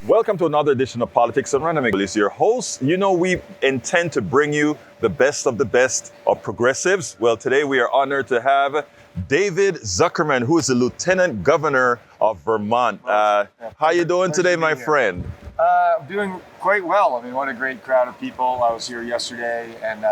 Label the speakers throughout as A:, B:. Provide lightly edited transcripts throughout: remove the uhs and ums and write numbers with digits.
A: Welcome to another edition of Politics and Random. Willies, your host. You know, we intend to bring you the best of progressives. Well, today we are honored to have David Zuckerman, who is the Lieutenant Governor of Vermont. How you doing today, my friend?
B: I'm doing quite well. I mean, what a great crowd of people. I was here yesterday and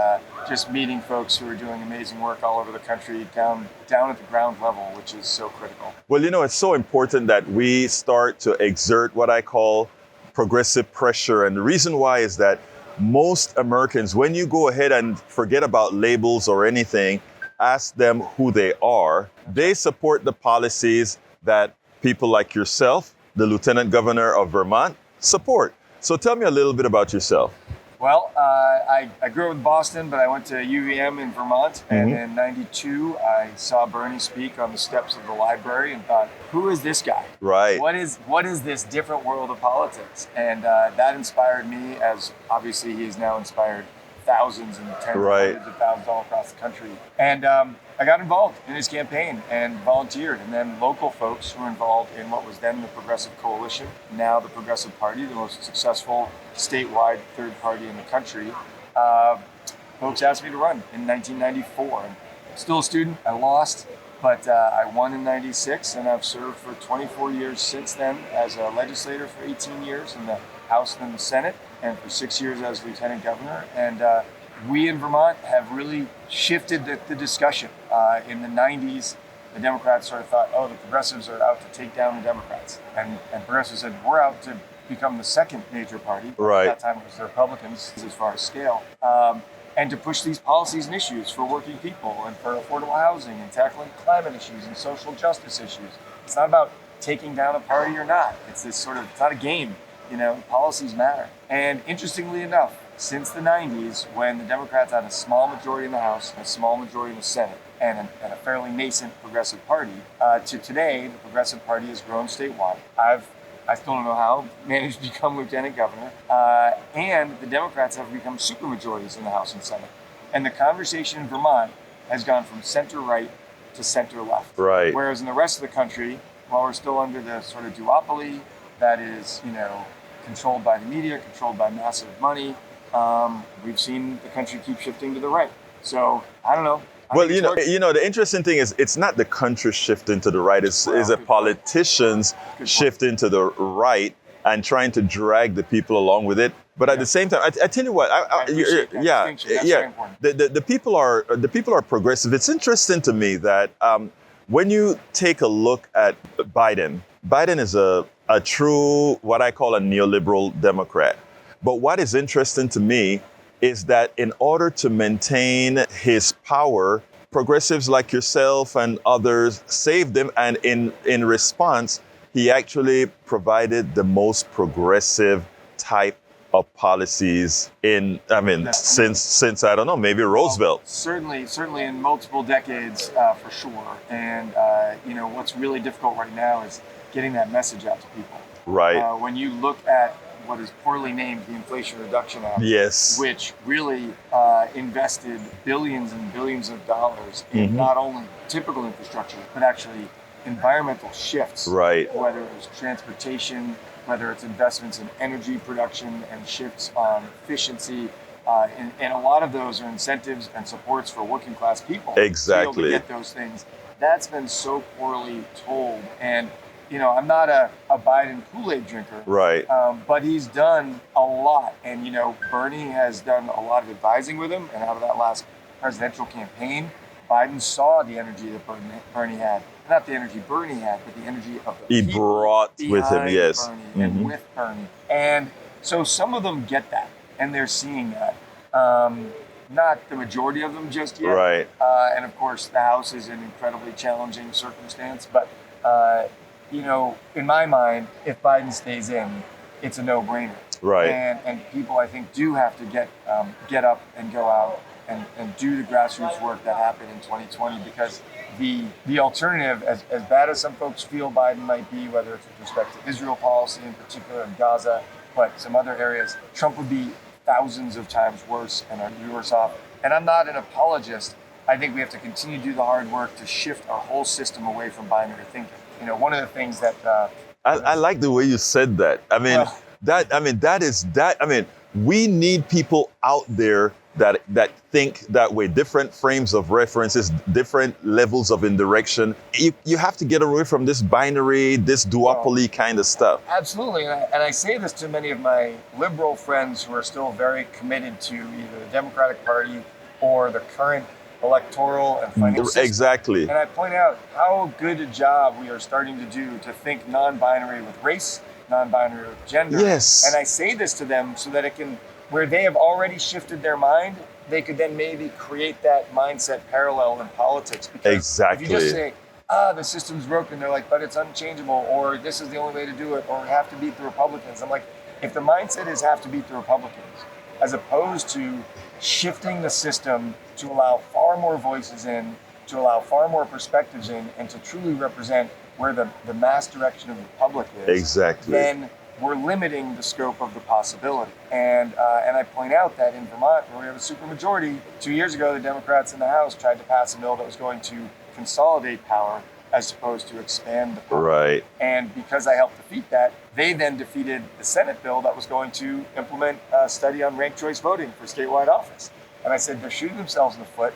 B: just meeting folks who are doing amazing work all over the country down at the ground level, which is so critical.
A: Well, you know, it's so important that we start to exert what I call progressive pressure. And the reason why is that most Americans, when you go ahead and forget about labels or anything, ask them who they are, they support the policies that people like yourself, the Lieutenant Governor of Vermont, support. So tell me a little bit about yourself.
B: Well, I grew up in Boston, but I went to UVM in Vermont. And in '92, I saw Bernie speak on the steps of the library and thought, who is this guy?
A: Right.
B: What is this different world of politics? And that inspired me, as obviously he has now inspired thousands and tens of hundreds of thousands all across the country. And I got involved in his campaign and volunteered. And then local folks who were involved in what was then the Progressive Coalition, now the Progressive Party, the most successful statewide third party in the country. Folks asked me to run in 1994. I'm still a student. I lost, but I won in '96, and I've served for 24 years since then as a legislator for 18 years in the House and in the Senate, and for 6 years as Lieutenant Governor. And we in Vermont have really shifted the discussion. In the '90s, the Democrats sort of thought, oh, the progressives are out to take down the Democrats. And progressives said, we're out to become the second major party.
A: Right.
B: At that time it was the Republicans as far as scale. And to push these policies and issues for working people and for affordable housing and tackling climate issues and social justice issues. It's not about taking down a party or not. It's this sort of, it's not a game. You know, policies matter. And interestingly enough, since the '90s, when the Democrats had a small majority in the House and a small majority in the Senate and a fairly nascent progressive party, to today, the Progressive Party has grown statewide. I still don't know how, managed to become Lieutenant Governor, and the Democrats have become supermajorities in the House and Senate. And the conversation in Vermont has gone from center-right to center-left.
A: Right.
B: Whereas in the rest of the country, while we're still under the sort of duopoly that is, you know, controlled by the media, controlled by massive money, we've seen the country keep shifting to the right. So, I don't know.
A: Well, you know, the interesting thing is it's not the country shifting to the right, it's the politicians shifting to the right and trying to drag the people along with it. But at the same time, I tell you what, the people are progressive. It's interesting to me that when you take a look at Biden is a true, what I call a neoliberal Democrat. But what is interesting to me is that in order to maintain his power, progressives like yourself and others saved him. And in response, he actually provided the most progressive type of policies since I don't know, maybe Roosevelt.
B: Well, certainly in multiple decades, for sure. And, you know, what's really difficult right now is getting that message out to people.
A: Right.
B: When you look at what is poorly named the Inflation Reduction Act,
A: yes,
B: which really invested billions and billions of dollars in not only typical infrastructure, but actually environmental shifts.
A: Right.
B: Whether it was transportation, whether it's investments in energy production and shifts on efficiency. And a lot of those are incentives and supports for working class people.
A: Exactly.
B: To be able to get those things. That's been so poorly told. And you know, I'm not a Biden Kool-Aid drinker,
A: right?
B: But he's done a lot. And, you know, Bernie has done a lot of advising with him. And out of that last presidential campaign, Biden saw the energy that Bernie had. Not the energy Bernie had, but the energy of the people
A: brought with him, yes.
B: Bernie and with Bernie. And so some of them get that, and they're seeing that. Not the majority of them just yet.
A: Right.
B: And, of course, the House is an incredibly challenging circumstance. But, you know, in my mind, if Biden stays in, it's a no-brainer.
A: Right.
B: And people, I think, do have to get up and go out and do the grassroots work that happened in 2020, because the alternative, as bad as some folks feel Biden might be, whether it's with respect to Israel policy in particular in Gaza, but some other areas, Trump would be thousands of times worse and worse off. And I'm not an apologist. I think we have to continue to do the hard work to shift our whole system away from binary thinking. You know, one of the things that...
A: I like the way you said that. I mean, We need people out there that think that way, different frames of references, different levels of indirection. You have to get away from this binary, this duopoly kind of stuff.
B: Absolutely, and I say this to many of my liberal friends who are still very committed to either the Democratic Party or the current electoral and financial system.
A: Exactly.
B: And I point out how good a job we are starting to do to think non-binary with race, non-binary with gender.
A: Yes.
B: And I say this to them so that it can, where they have already shifted their mind, they could then maybe create that mindset parallel in politics. Because
A: exactly.
B: if you just say, the system's broken, they're like, but it's unchangeable, or this is the only way to do it, or we have to beat the Republicans. I'm like, if the mindset is have to beat the Republicans, as opposed to shifting the system to allow far more voices in, to allow far more perspectives in, and to truly represent where the mass direction of the public is,
A: exactly,
B: then we're limiting the scope of the possibility. And I point out that in Vermont, where we have a supermajority, 2 years ago, the Democrats in the House tried to pass a bill that was going to consolidate power as opposed to expand the power.
A: Right.
B: And because I helped defeat that, they then defeated the Senate bill that was going to implement a study on ranked choice voting for statewide office. And I said, they're shooting themselves in the foot.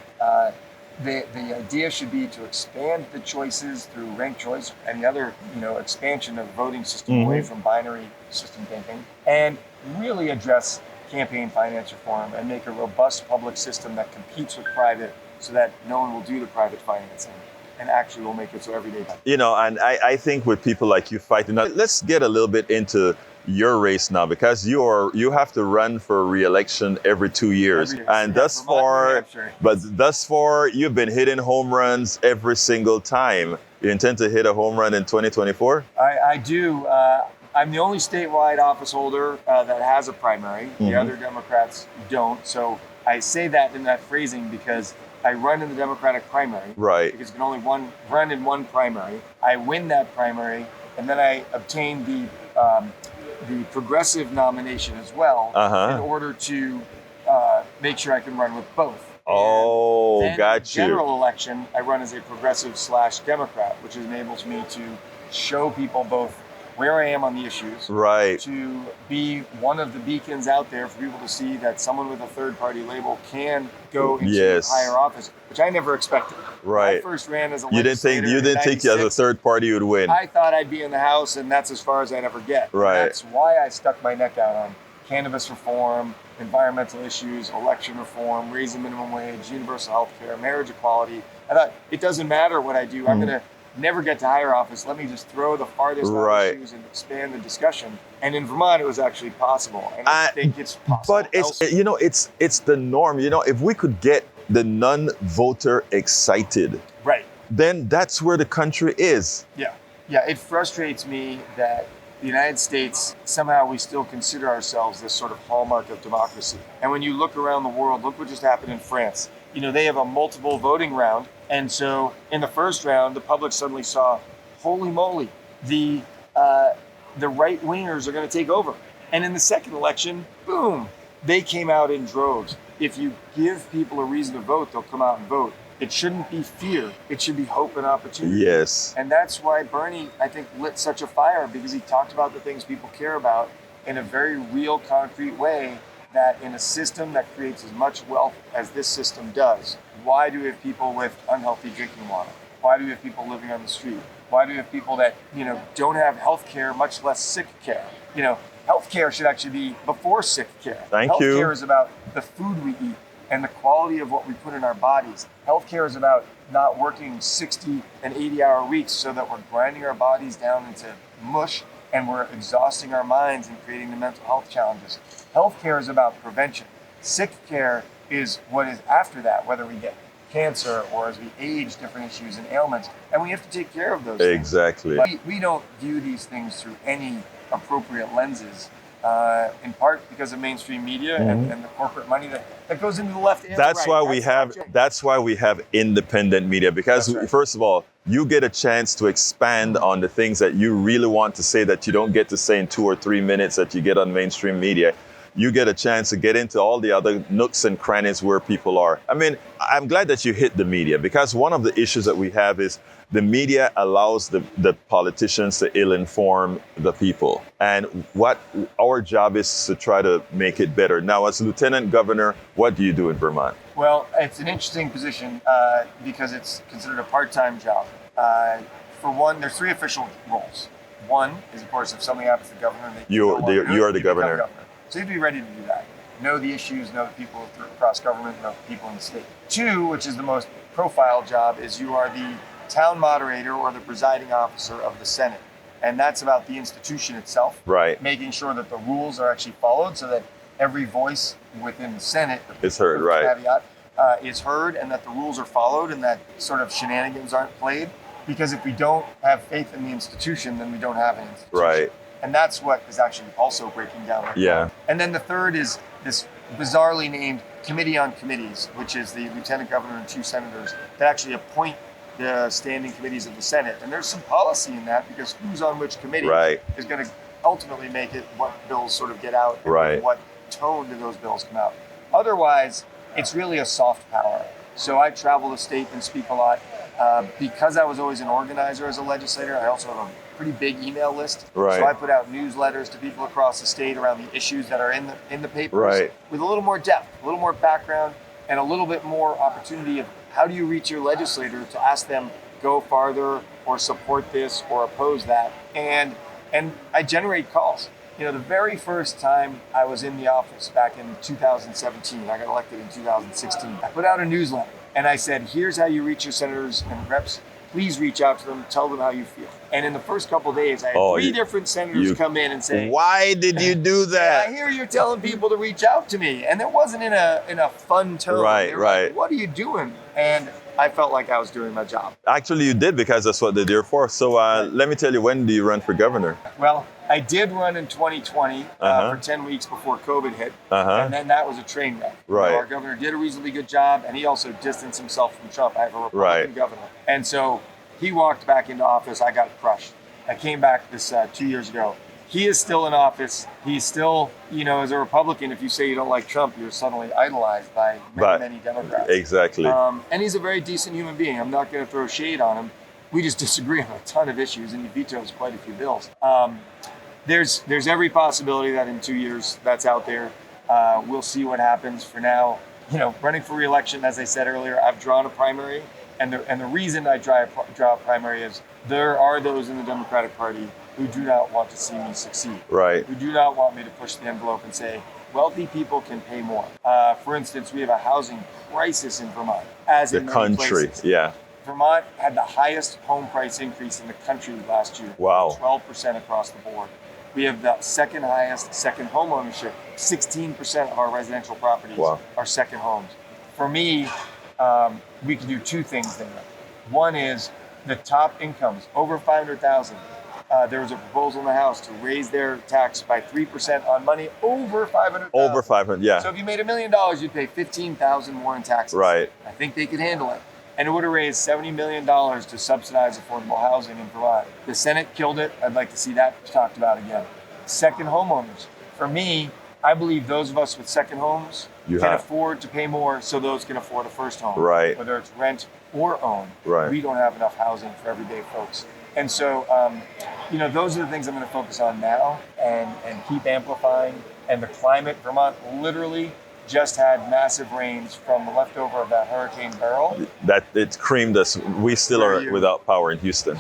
B: The idea should be to expand the choices through ranked choice and the other, expansion of the voting system away from binary system thinking, and really address campaign finance reform and make a robust public system that competes with private so that no one will do the private financing and actually will make it so everyday.
A: And I think with people like you fighting, now let's get a little bit into your race now, because you have to run for re-election every 2 years. And thus far you've been hitting home runs every single time. You intend to hit a home run in 2024?
B: I do. I'm the only statewide office holder that has a primary. The other Democrats don't. So I say that in that phrasing because I run in the Democratic primary.
A: Right.
B: Because you can only run in one primary. I win that primary, and then I obtain the progressive nomination as well in order to make sure I can run with both.
A: Oh,
B: then
A: got
B: in
A: you.
B: General election, I run as a progressive/Democrat, which enables me to show people both where I am on the issues,
A: right,
B: to be one of the beacons out there for people to see that someone with a third-party label can go into higher office, which I never expected.
A: Right.
B: I first ran as a
A: You didn't think as a third party you would win.
B: I thought I'd be in the House, and that's as far as I'd ever get.
A: Right.
B: And that's why I stuck my neck out on cannabis reform, environmental issues, election reform, raising minimum wage, universal health care, marriage equality. I thought, it doesn't matter what I do. I'm going to never get to higher office. Let me just throw the farthest out issues and expand the discussion. And in Vermont, it was actually possible. And I think it's possible.
A: But it's the norm. If we could get the non-voter excited,
B: right,
A: then that's where the country is.
B: Yeah. It frustrates me that the United States, somehow we still consider ourselves this sort of hallmark of democracy. And when you look around the world, look what just happened in France. They have a multiple voting round. And so in the first round, the public suddenly saw, holy moly, the right wingers are going to take over. And in the second election, boom, they came out in droves. If you give people a reason to vote, they'll come out and vote. It shouldn't be fear. It should be hope and opportunity.
A: Yes.
B: And that's why Bernie, I think, lit such a fire, because he talked about the things people care about in a very real, concrete way, that in a system that creates as much wealth as this system does, why do we have people with unhealthy drinking water? Why do we have people living on the street? Why do we have people that, don't have health care, much less sick care? Health care should actually be before sick care.
A: Thank you.
B: Health care is about the food we eat and the quality of what we put in our bodies. Health care is about not working 60 and 80-hour weeks so that we're grinding our bodies down into mush and we're exhausting our minds and creating the mental health challenges. Healthcare is about prevention. Sick care is what is after that, whether we get cancer or as we age, different issues and ailments. And we have to take care of those things.
A: Exactly.
B: But we don't view these things through any appropriate lenses, in part because of mainstream media and the corporate money that goes into the left and
A: that's
B: the right.
A: Why that's why we have independent media, because first of all, you get a chance to expand on the things that you really want to say that you don't get to say in 2 or 3 minutes that you get on mainstream media. you get a chance to get into all the other nooks and crannies where people are. I mean, I'm glad that you hit the media, because one of the issues that we have is the media allows the politicians to ill-inform the people. And what our job is to try to make it better. Now, as Lieutenant Governor, what do you do in Vermont?
B: Well, it's an interesting position because it's considered a part-time job. For one, there's 3 official roles. One is, of course, if something happens to the governor,
A: you are the governor.
B: So you have to be ready to do that. Know the issues, know the people across government, know the people in the state. 2, which is the most profile job, is you are the town moderator or the presiding officer of the Senate. And that's about the institution itself.
A: Right.
B: Making sure that the rules are actually followed so that every voice within the Senate
A: is heard, right?
B: Caveat, is heard, and that the rules are followed and that sort of shenanigans aren't played. Because if we don't have faith in the institution, then we don't have an institution.
A: Right.
B: And that's what is actually also breaking down. Right
A: yeah.
B: now. And then the third is this bizarrely named Committee on Committees, which is the Lieutenant Governor and 2 senators that actually appoint the standing committees of the Senate. And there's some policy in that, because who's on which committee is going to ultimately make it what bills sort of get out and what tone do those bills come out. Otherwise, it's really a soft power. So I travel the state and speak a lot. Because I was always an organizer as a legislator, I also have a pretty big email list.
A: Right.
B: So I put out newsletters to people across the state around the issues that are in the papers with a little more depth, a little more background, and a little bit more opportunity of how do you reach your legislator to ask them go farther or support this or oppose that. And I generate calls. You know, the very first time I was in the office back in 2017, I got elected in 2016, I put out a newsletter. And I said, here's how you reach your senators and reps. Please reach out to them, tell them how you feel. And in the first couple of days, I had 3 different senators come in and say,
A: why did you do that?
B: I hear you're telling people to reach out to me. And it wasn't in a fun tone.
A: Right.
B: Like, what are you doing? And I felt like I was doing my job.
A: Actually, you did, because that's what they're there for. So let me tell you, when do you run for governor?
B: Well, I did run in 2020 for 10 weeks before COVID hit. And then that was a train wreck.
A: Right.
B: Our governor did a reasonably good job, and he also distanced himself from Trump. I have a Republican governor. And so he walked back into office. I got crushed. I came back this 2 years ago. He is still in office. He's still, you know, as a Republican, if you say you don't like Trump, you're suddenly idolized by many Democrats.
A: Exactly.
B: And he's a very decent human being. I'm not going to throw shade on him. We just disagree on a ton of issues, and he vetoes quite a few bills. There's every possibility that in 2 years that's out there. We'll see what happens. For now, you know, running for re-election, as I said earlier, I've drawn a primary, and the reason I draw a primary is there are those in the Democratic Party who do not want to see me succeed.
A: Right.
B: Who do not want me to push the envelope and say, wealthy people can pay more. For instance, we have a housing crisis in Vermont, as in many places.
A: Yeah.
B: Vermont had the highest home price increase in the country last year.
A: Wow.
B: 12% across the board. We have the second highest second home ownership. 16% of our residential properties are second homes. For me, we can do 2 things there. One is the top incomes, over $500,000. There was a proposal in the House to raise their tax by 3% on money over $500,000.
A: Over 500, yeah.
B: So if you made $1 million, you'd pay $15,000 more in taxes.
A: Right.
B: I think they could handle it. And it would have raised $70 million to subsidize affordable housing in Vermont. The Senate killed it. I'd like to see that talked about again. Second homeowners. For me, I believe those of us with second homes can afford to pay more so those can afford a first home.
A: Right.
B: Whether it's rent or own.
A: Right.
B: We don't have enough housing for everyday folks. And so, you know, those are the things I'm going to focus on now and keep amplifying. And the climate, Vermont literally just had massive rains from the leftover of that Hurricane Beryl.
A: That it creamed us. We still are without power in Houston.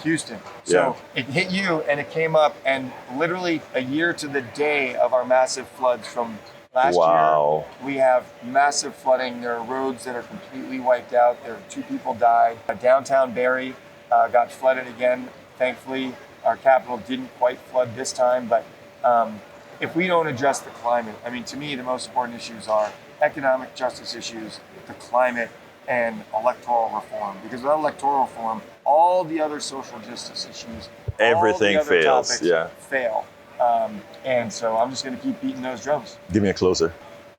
A: So it hit you and it came up, and literally a year to the day of our massive floods from last year, we have massive flooding. There are roads that are completely wiped out. There are 2 people died. Downtown Barrie got flooded again. Thankfully, our capital didn't quite flood this time, but if we don't address the climate, I mean, to me, the most important issues are economic justice issues, the climate, and electoral reform. Because without electoral reform, all the other social justice issues, everything
B: all the other
A: fails.
B: topics fail. And so I'm just going to keep beating those drums.
A: Give me a closer.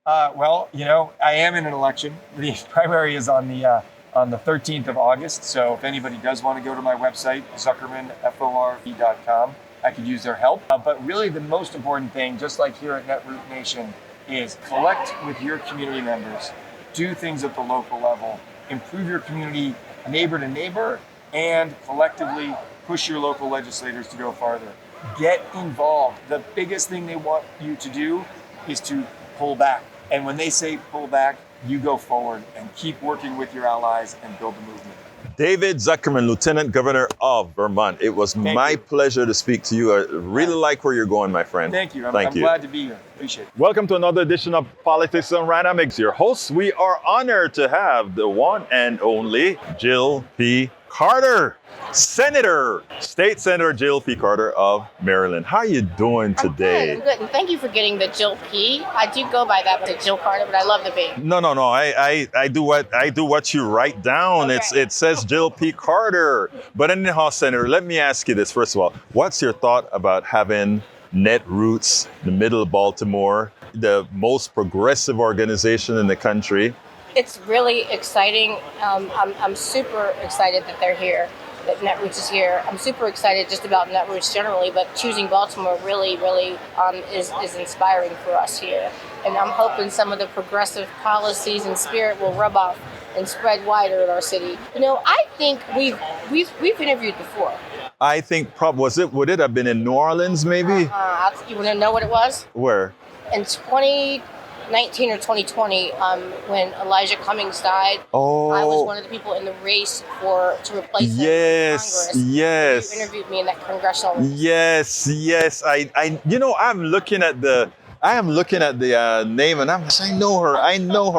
B: Well, you know, I am in an election. The primary is on the 13th of August. So if anybody does want to go to my website, zuckermanforv.com, I could use their help. But really the most important thing, just like here at Netroot Nation, is collect with your community members, do things at the local level, improve your community neighbor to neighbor, and collectively push your local legislators to go farther. Get involved. The biggest thing they want you to do is to pull back. And when they say pull back, you go forward and keep working with your allies and build the movement.
A: David Zuckerman, Lieutenant Governor of Vermont. It was my pleasure to speak to you. I really like where you're going, my friend.
B: Thank you. I'm glad to be here. Appreciate it.
A: Welcome to another edition of Politics on Dynamics. Your hosts, we are honored to have the one and only Jill P. Carter, Senator, State Senator Jill P. Carter of Maryland. How are you doing today?
C: I'm good. And thank you for getting the Jill P. I do go by that, the Jill Carter, but I love the B.
A: No. I do what you write down.
C: Okay.
A: It says Jill P. Carter. But anyhow, Senator, let me ask you this. First of all, what's your thought about having Netroots, the middle of Baltimore, the most progressive organization in the country?
C: It's really exciting. I'm super excited that they're here, that Netroots is here. I'm super excited just about Netroots generally, but choosing Baltimore really is inspiring for us here. And I'm hoping some of the progressive policies and spirit will rub off and spread wider in our city. You know, I think we've interviewed before.
A: I think would it have been in New Orleans maybe?
C: You want to know what it was?
A: Where?
C: In 2019 or 2020, when Elijah Cummings died, I was one of the people in the race to replace him in Congress.
A: Yes.
C: You interviewed me in that congressional race.
A: Yes. I am looking at the name and I'm saying, I know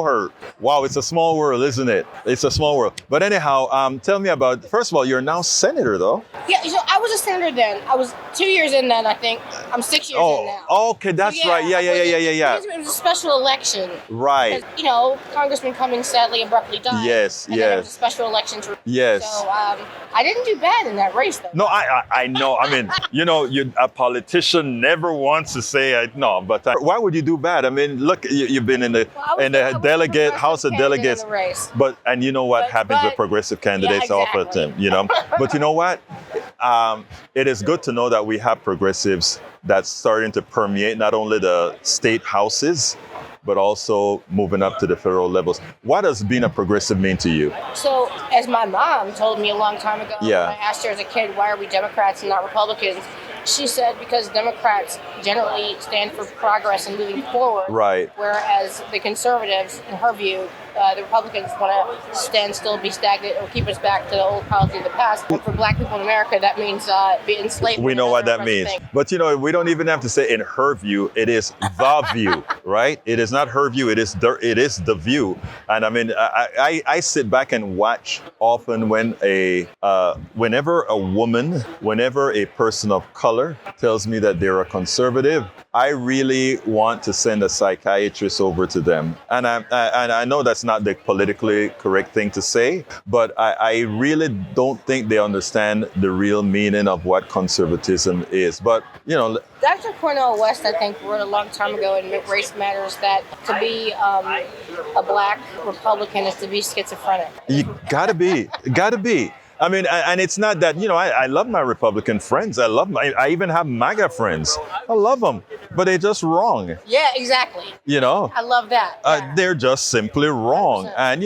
A: her. Wow, it's a small world, isn't it? It's a small world. But anyhow, tell me about, first of all, you're now senator though.
C: Yeah, so I was a senator then. I was 2 years in then, I think. I'm 6 years in now.
A: Okay, that's right. Yeah.
C: It was a special election.
A: Right.
C: Because, you know, Congressman Cummings sadly abruptly died.
A: Yes.
C: Then it was a special election.
A: Yes.
C: So I didn't do bad in that race though.
A: No, I know. I mean, a politician never wants to say, but why would you do bad? I mean, look, you've been in the delegate, House of Delegates. And you know what happens with progressive candidates often, But you know what? It is good to know that we have progressives that's starting to permeate not only the state houses, but also moving up to the federal levels. What does being a progressive mean to you?
C: So, as my mom told me a long time ago, when I asked her as a kid, why are we Democrats and not Republicans? She said because Democrats generally stand for progress and moving forward.
A: Right.
C: Whereas the conservatives, in her view, the Republicans want to stand still, be stagnant, or keep us back to the old policy of the past. And for Black people in America, that means being enslaved.
A: We know what that means. But we don't even have to say in her view. It is the view, right? It is not her view. It is the view. And I mean, I sit back and watch often whenever a person of color tells me that they're a conservative, I really want to send a psychiatrist over to them. And I know that's not the politically correct thing to say, but I really don't think they understand the real meaning of what conservatism is. But,
C: Dr. Cornel West, I think, wrote a long time ago in Race Matters that to be a Black Republican is to be schizophrenic.
A: You gotta be. I mean, and it's not that, I love my Republican friends. I even have MAGA friends. I love them, but they're just wrong.
C: Yeah, exactly. I love that. Yeah.
A: They're just simply wrong. 100%. And,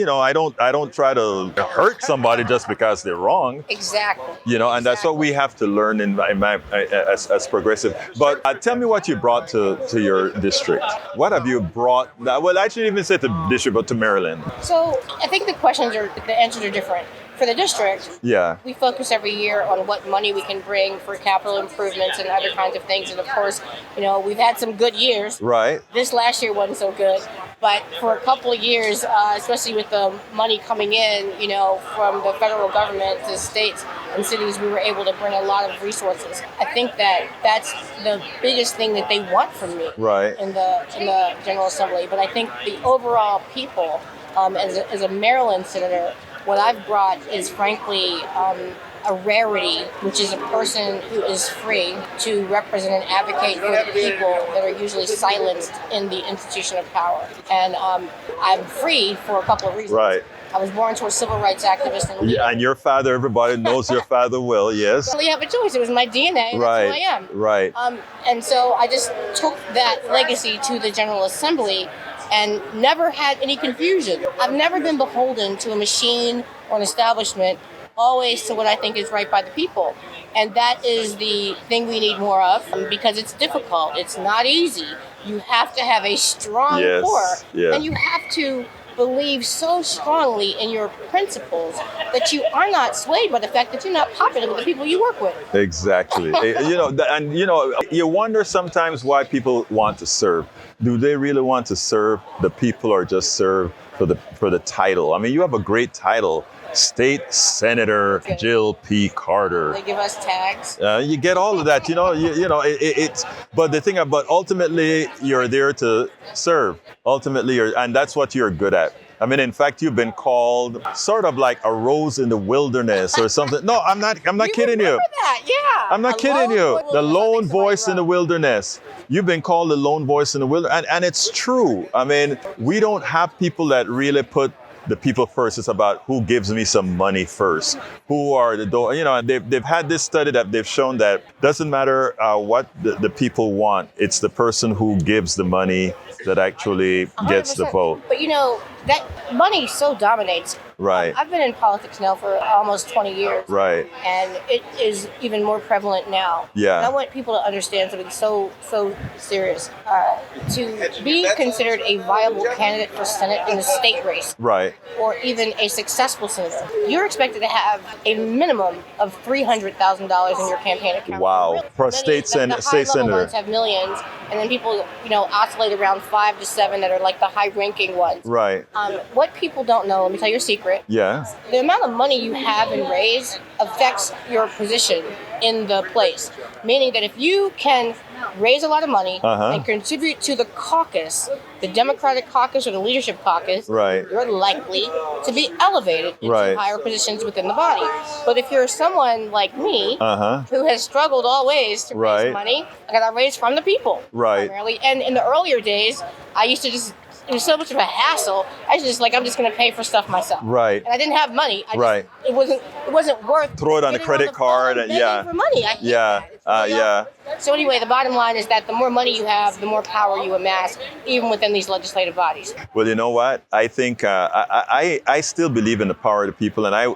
A: I don't try to hurt somebody just because they're wrong.
C: Exactly.
A: And that's what we have to learn as progressive. But tell me what you brought to your district. What have you brought? Well, I shouldn't even say to district, but to Maryland.
C: So I think the answers are different. For the district, we focus every year on what money we can bring for capital improvements and other kinds of things. And of course, we've had some good years.
A: Right.
C: This last year wasn't so good. But for a couple of years, especially with the money coming in, from the federal government to states and cities, we were able to bring a lot of resources. I think that's the biggest thing that they want from me in the General Assembly. But I think the overall people, as a Maryland senator, what I've brought is, frankly, a rarity, which is a person who is free to represent and advocate for the people that are usually silenced in the institution of power. And I'm free for a couple of reasons.
A: Right.
C: I was born to a civil rights activist and leader.
A: Yeah, and your father, everybody knows your father well, yes.
C: I didn't really have a choice. It was my DNA. And
A: Right,
C: that's who I am.
A: right.
C: And so I just took that legacy to the General Assembly and never had any confusion. I've never been beholden to a machine or an establishment, always to what I think is right by the people. And that is the thing we need more of, because it's difficult. It's not easy. You have to have a strong
A: Yes,
C: core,
A: yeah.
C: and you have to believe so strongly in your principles that you are not swayed by the fact that you're not popular with the people you work with.
A: Exactly. You wonder sometimes why people want to serve. Do they really want to serve the people, or just serve for the title? I mean, you have a great title, State Senator Jill P. Carter.
C: They give us tags.
A: You get all of that, it's. But the thing about ultimately, you're there to serve. Ultimately, and that's what you're good at. I mean, in fact, you've been called sort of like a rose in the wilderness or something. No, I'm not kidding you.
C: That, yeah.
A: I'm not kidding you. The lone voice in the wilderness. You've been called the lone voice in the wilderness. And it's true. I mean, we don't have people that really put the people first. It's about who gives me some money first. Who are the door? They've had this study that they've shown that doesn't matter what the people want. It's the person who gives the money that actually gets the
C: 100%.
A: vote.
C: But that money so dominates.
A: Right.
C: I've been in politics now for almost 20 years.
A: Right.
C: And it is even more prevalent now.
A: Yeah.
C: And I want people to understand something so serious. To be considered a viable candidate for Senate in the state race,
A: Right.
C: or even a successful senator, you're expected to have a minimum of $300,000 in your campaign account.
A: Wow.
C: Really,
A: For a
C: many,
A: state
C: the high-level
A: senator.
C: ones have millions, and then people, oscillate around 5 to 7 that are like the high-ranking ones.
A: Right.
C: What people don't know, let me tell you a secret.
A: Yeah.
C: The amount of money you have and raise affects your position in the place. Meaning that if you can raise a lot of money and contribute to the caucus, the Democratic caucus or the leadership caucus,
A: Right.
C: you're likely to be elevated into
A: Right.
C: higher positions within the body. But if you're someone like me, who has struggled always to
A: Right.
C: raise money, I got to raise from the people
A: Right.
C: primarily. And in the earlier days, I used to it was so much of a hassle. I was just like, I'm just going to pay for stuff myself.
A: Right.
C: And I didn't have money.
A: Right.
C: It wasn't worth.
A: Throw it on the
C: getting
A: credit
C: the
A: card
C: phone
A: and
C: begging for money. I hate
A: Yeah.
C: that. It's really
A: Yeah.
C: So anyway, the bottom line is that the more money you have, the more power you amass, even within these legislative bodies.
A: Well, you know what? I think I still believe in the power of the people. And I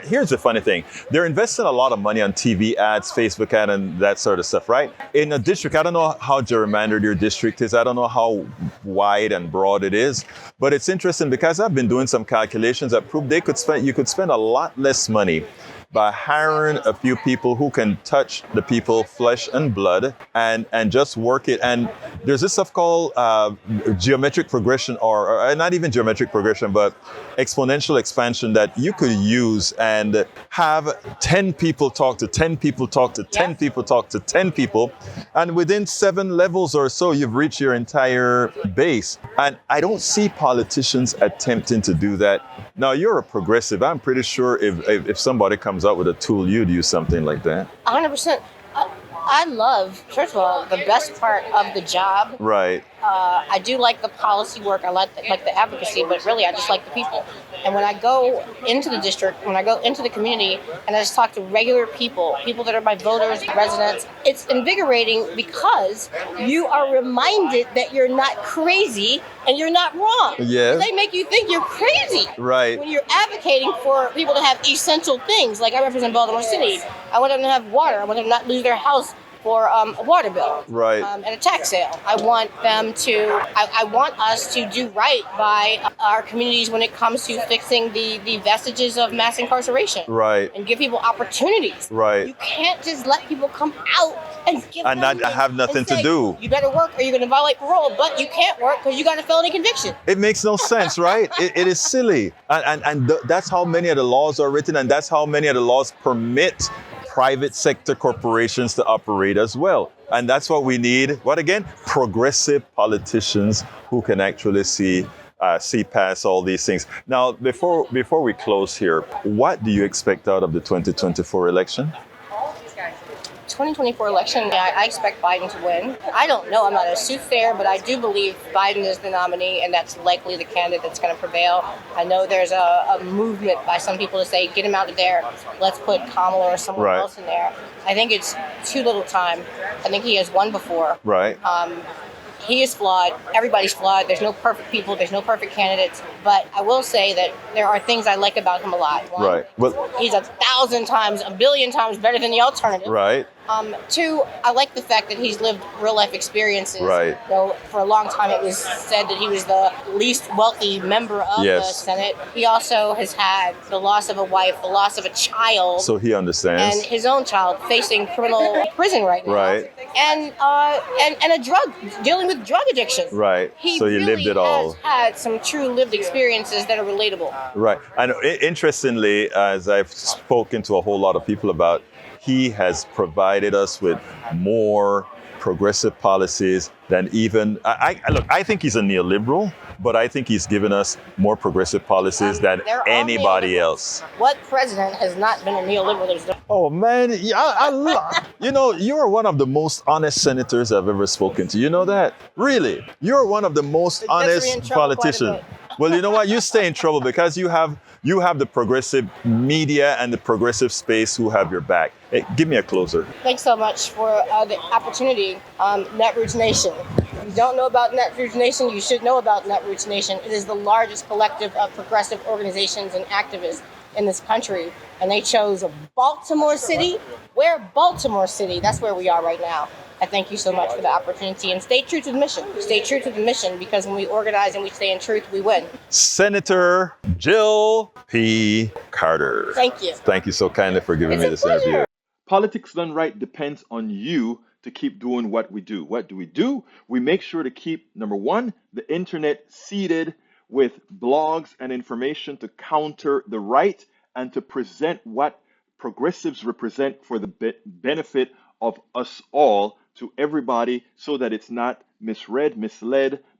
A: here's the funny thing. They're investing a lot of money on TV ads, Facebook ads, and that sort of stuff, right? In a district, I don't know how gerrymandered your district is. I don't know how wide and broad it is. But it's interesting because I've been doing some calculations that prove you could spend a lot less money by hiring a few people who can touch the people flesh and blood and just work it. And there's this stuff called geometric progression, or not even geometric progression, but exponential expansion that you could use and have 10 people talk to 10 people talk to 10 people talk to 10 people. And within 7 levels or so, you've reached your entire base. And I don't see politicians attempting to do that. Now, you're a progressive. I'm pretty sure if somebody comes up with a tool, you'd use something like that.
C: 100%. I love, first of all, the best part of the job.
A: Right.
C: I do like the policy work. I like the advocacy, but really I just like the people. And when I go into the district, when I go into the community, and I just talk to regular people that are my voters, residents, it's invigorating because you are reminded that you're not crazy and you're not wrong.
A: Yes.
C: They make you think you're crazy.
A: Right.
C: When you're advocating for people to have essential things, like I represent Baltimore City. I want them to have water. I want them to not lose their house for a water bill,
A: right,
C: and a tax sale. I want them to. I want us to do right by our communities when it comes to fixing the vestiges of mass incarceration,
A: right,
C: and give people opportunities.
A: Right.
C: You can't just let people come out and give
A: and
C: them
A: not have nothing to do.
C: You better work or you're going to violate parole, but you can't work because you got a felony conviction.
A: It makes no sense, right? It is silly, and that's how many of the laws are written, and that's how many of the laws permit private sector corporations to operate as well. And that's what we need. What again? Progressive politicians who can actually see past all these things. Now, before we close here, what do you expect out of the 2024 election?
C: 2024 election, I expect Biden to win. I don't know. I'm not a soothsayer, but I do believe Biden is the nominee, and that's likely the candidate that's going to prevail. I know there's a movement by some people to say, get him out of there. Let's put Kamala or someone else in there. I think it's too little time. I think he has won before.
A: Right.
C: He is flawed. Everybody's flawed. There's no perfect people. There's no perfect candidates. But I will say that there are things I like about him a lot. One,
A: right. Well,
C: he's 1,000 times, 1 billion times better than the alternative.
A: Right.
C: Two, I like the fact that he's lived real life experiences.
A: Right.
C: Though for a long time it was said that he was the least wealthy member of the Senate. He also has had the loss of a wife, the loss of a child.
A: So he understands.
C: And his own child facing criminal prison right now.
A: Right.
C: And dealing with drug addiction.
A: Right. So he
C: really
A: lived it all.
C: has had some true lived experiences that are relatable.
A: Right. And interestingly, as I've spoken to a whole lot of people about, he has provided us with more progressive policies than even, I think he's a neoliberal, but I think he's given us more progressive policies than anybody else.
C: What president has not been a neoliberal?
A: Oh man, you're one of the most honest senators I've ever spoken to. You know that? Really? You're one of the most honest politicians. Well, you know what? You stay in trouble because you have the progressive media and the progressive space who have your back. Hey, give me a closer.
C: Thanks so much for the opportunity. Netroots Nation. If you don't know about Netroots Nation, you should know about Netroots Nation. It is the largest collective of progressive organizations and activists in this country. And they chose Baltimore City. We're Baltimore City. That's where we are right now. I thank you so much for the opportunity, and stay true to the mission. Stay true to the mission, because when we organize and we stay in truth, we win. Senator
A: Jill P. Carter.
C: Thank you.
A: Thank you so kindly for giving me this interview.
D: Politics Done Right depends on you to keep doing what we do. What do? We make sure to keep, number one, the internet seeded with blogs and information to counter the right and to present what progressives represent for the benefit of us all to everybody, so that it's not misled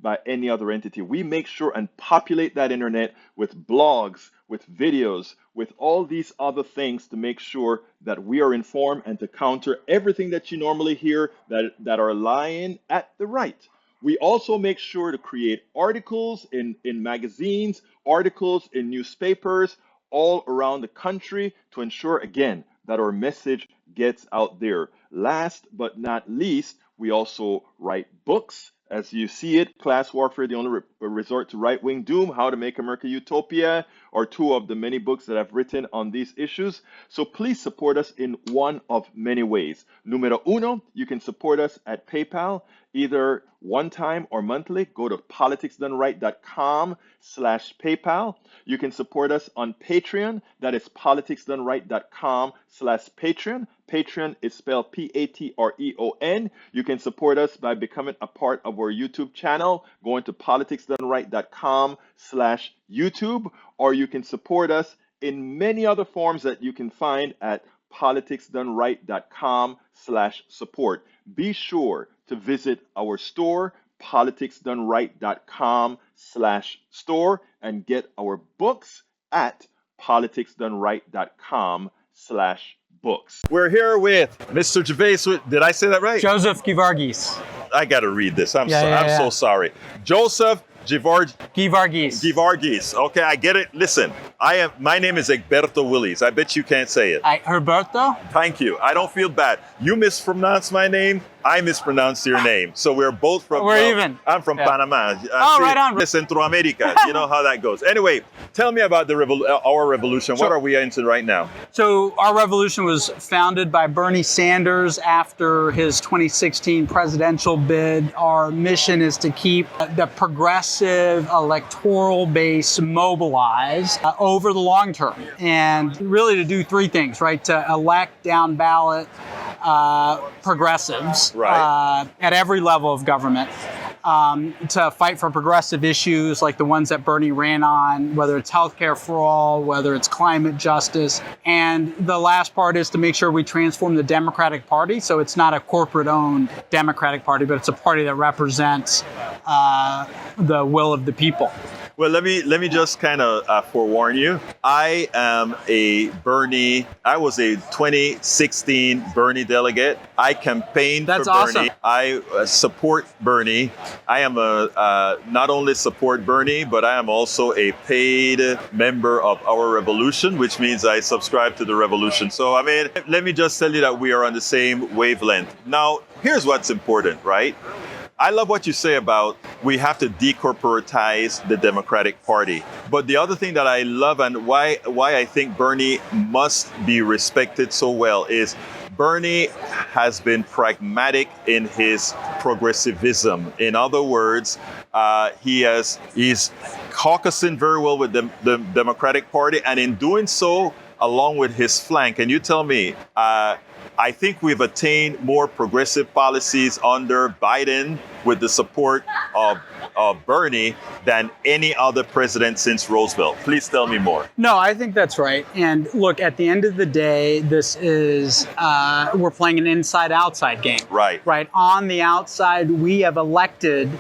D: by any other entity. We make sure and populate that internet with blogs, with videos, with all these other things to make sure that we are informed and to counter everything that you normally hear that are lying at the right. We also make sure to create articles in magazines, articles in newspapers all around the country to ensure, again, that our message gets out there. Last but not least, we also write books. As you see it, Class Warfare, the Only Resort to Right-Wing Doom, How to Make America Utopia, are two of the many books that I've written on these issues. So please support us in one of many ways. Numero uno, you can support us at PayPal, either one time or monthly. Go to politicsdoneright.com/PayPal. You can support us on Patreon. That is politicsdoneright.com/Patreon. Patreon is spelled Patreon. You can support us by becoming a part of our YouTube channel, going to politicsdoneright.com/YouTube, or you can support us in many other forms that you can find at politicsdoneright.com/support. Be sure to visit our store, politicsdoneright.com/store, and get our books at politicsdoneright.com/books.
A: We're here with Mr. Gervais. Did I say that right?
E: Joseph Geevarghese.
A: I got to read this. I'm so sorry. Joseph
E: Geevarghese.
A: Geevarghese. Okay, I get it. Listen, my name is Egberto Willies. I bet you can't say it.
E: Egberto?
A: Thank you. I don't feel bad. You mispronounced my name. I mispronounced your name. So we're both from...
E: even.
A: I'm from Panama.
E: Right on.
A: Central America. You know how that goes. Anyway, tell me about our revolution. What are we into right now?
E: So our revolution was founded by Bernie Sanders after his 2016 presidential bid. Our mission is to keep the progressive electoral base mobilized over the long term. And really to do three things, right? To elect down ballot progressives at every level of government, to fight for progressive issues like the ones that Bernie ran on, whether it's healthcare for all, whether it's climate justice. And the last part is to make sure we transform the Democratic Party. So it's not a corporate-owned Democratic Party, but it's a party that represents the will of the people.
A: Well, let me just kind of forewarn you. I was a 2016 Bernie delegate. I campaigned
E: That's
A: for Bernie.
E: awesome.
A: I support Bernie. I am not only support Bernie, but I am also a paid member of Our Revolution, which means I subscribe to the revolution. So, I mean, let me just tell you that we are on the same wavelength. Now, here's what's important, right? I love what you say about we have to decorporatize the Democratic Party. But the other thing that I love and why I think Bernie must be respected so well is Bernie has been pragmatic in his progressivism. In other words, he's caucusing very well with the Democratic Party, and in doing so, along with his flank, and you tell me, I think we've attained more progressive policies under Biden with the support of Bernie than any other president since Roosevelt. Please tell me more.
E: No, I think that's right. And look, at the end of the day, this is, we're playing an inside-outside game.
A: Right.
E: Right. On the outside, we have elected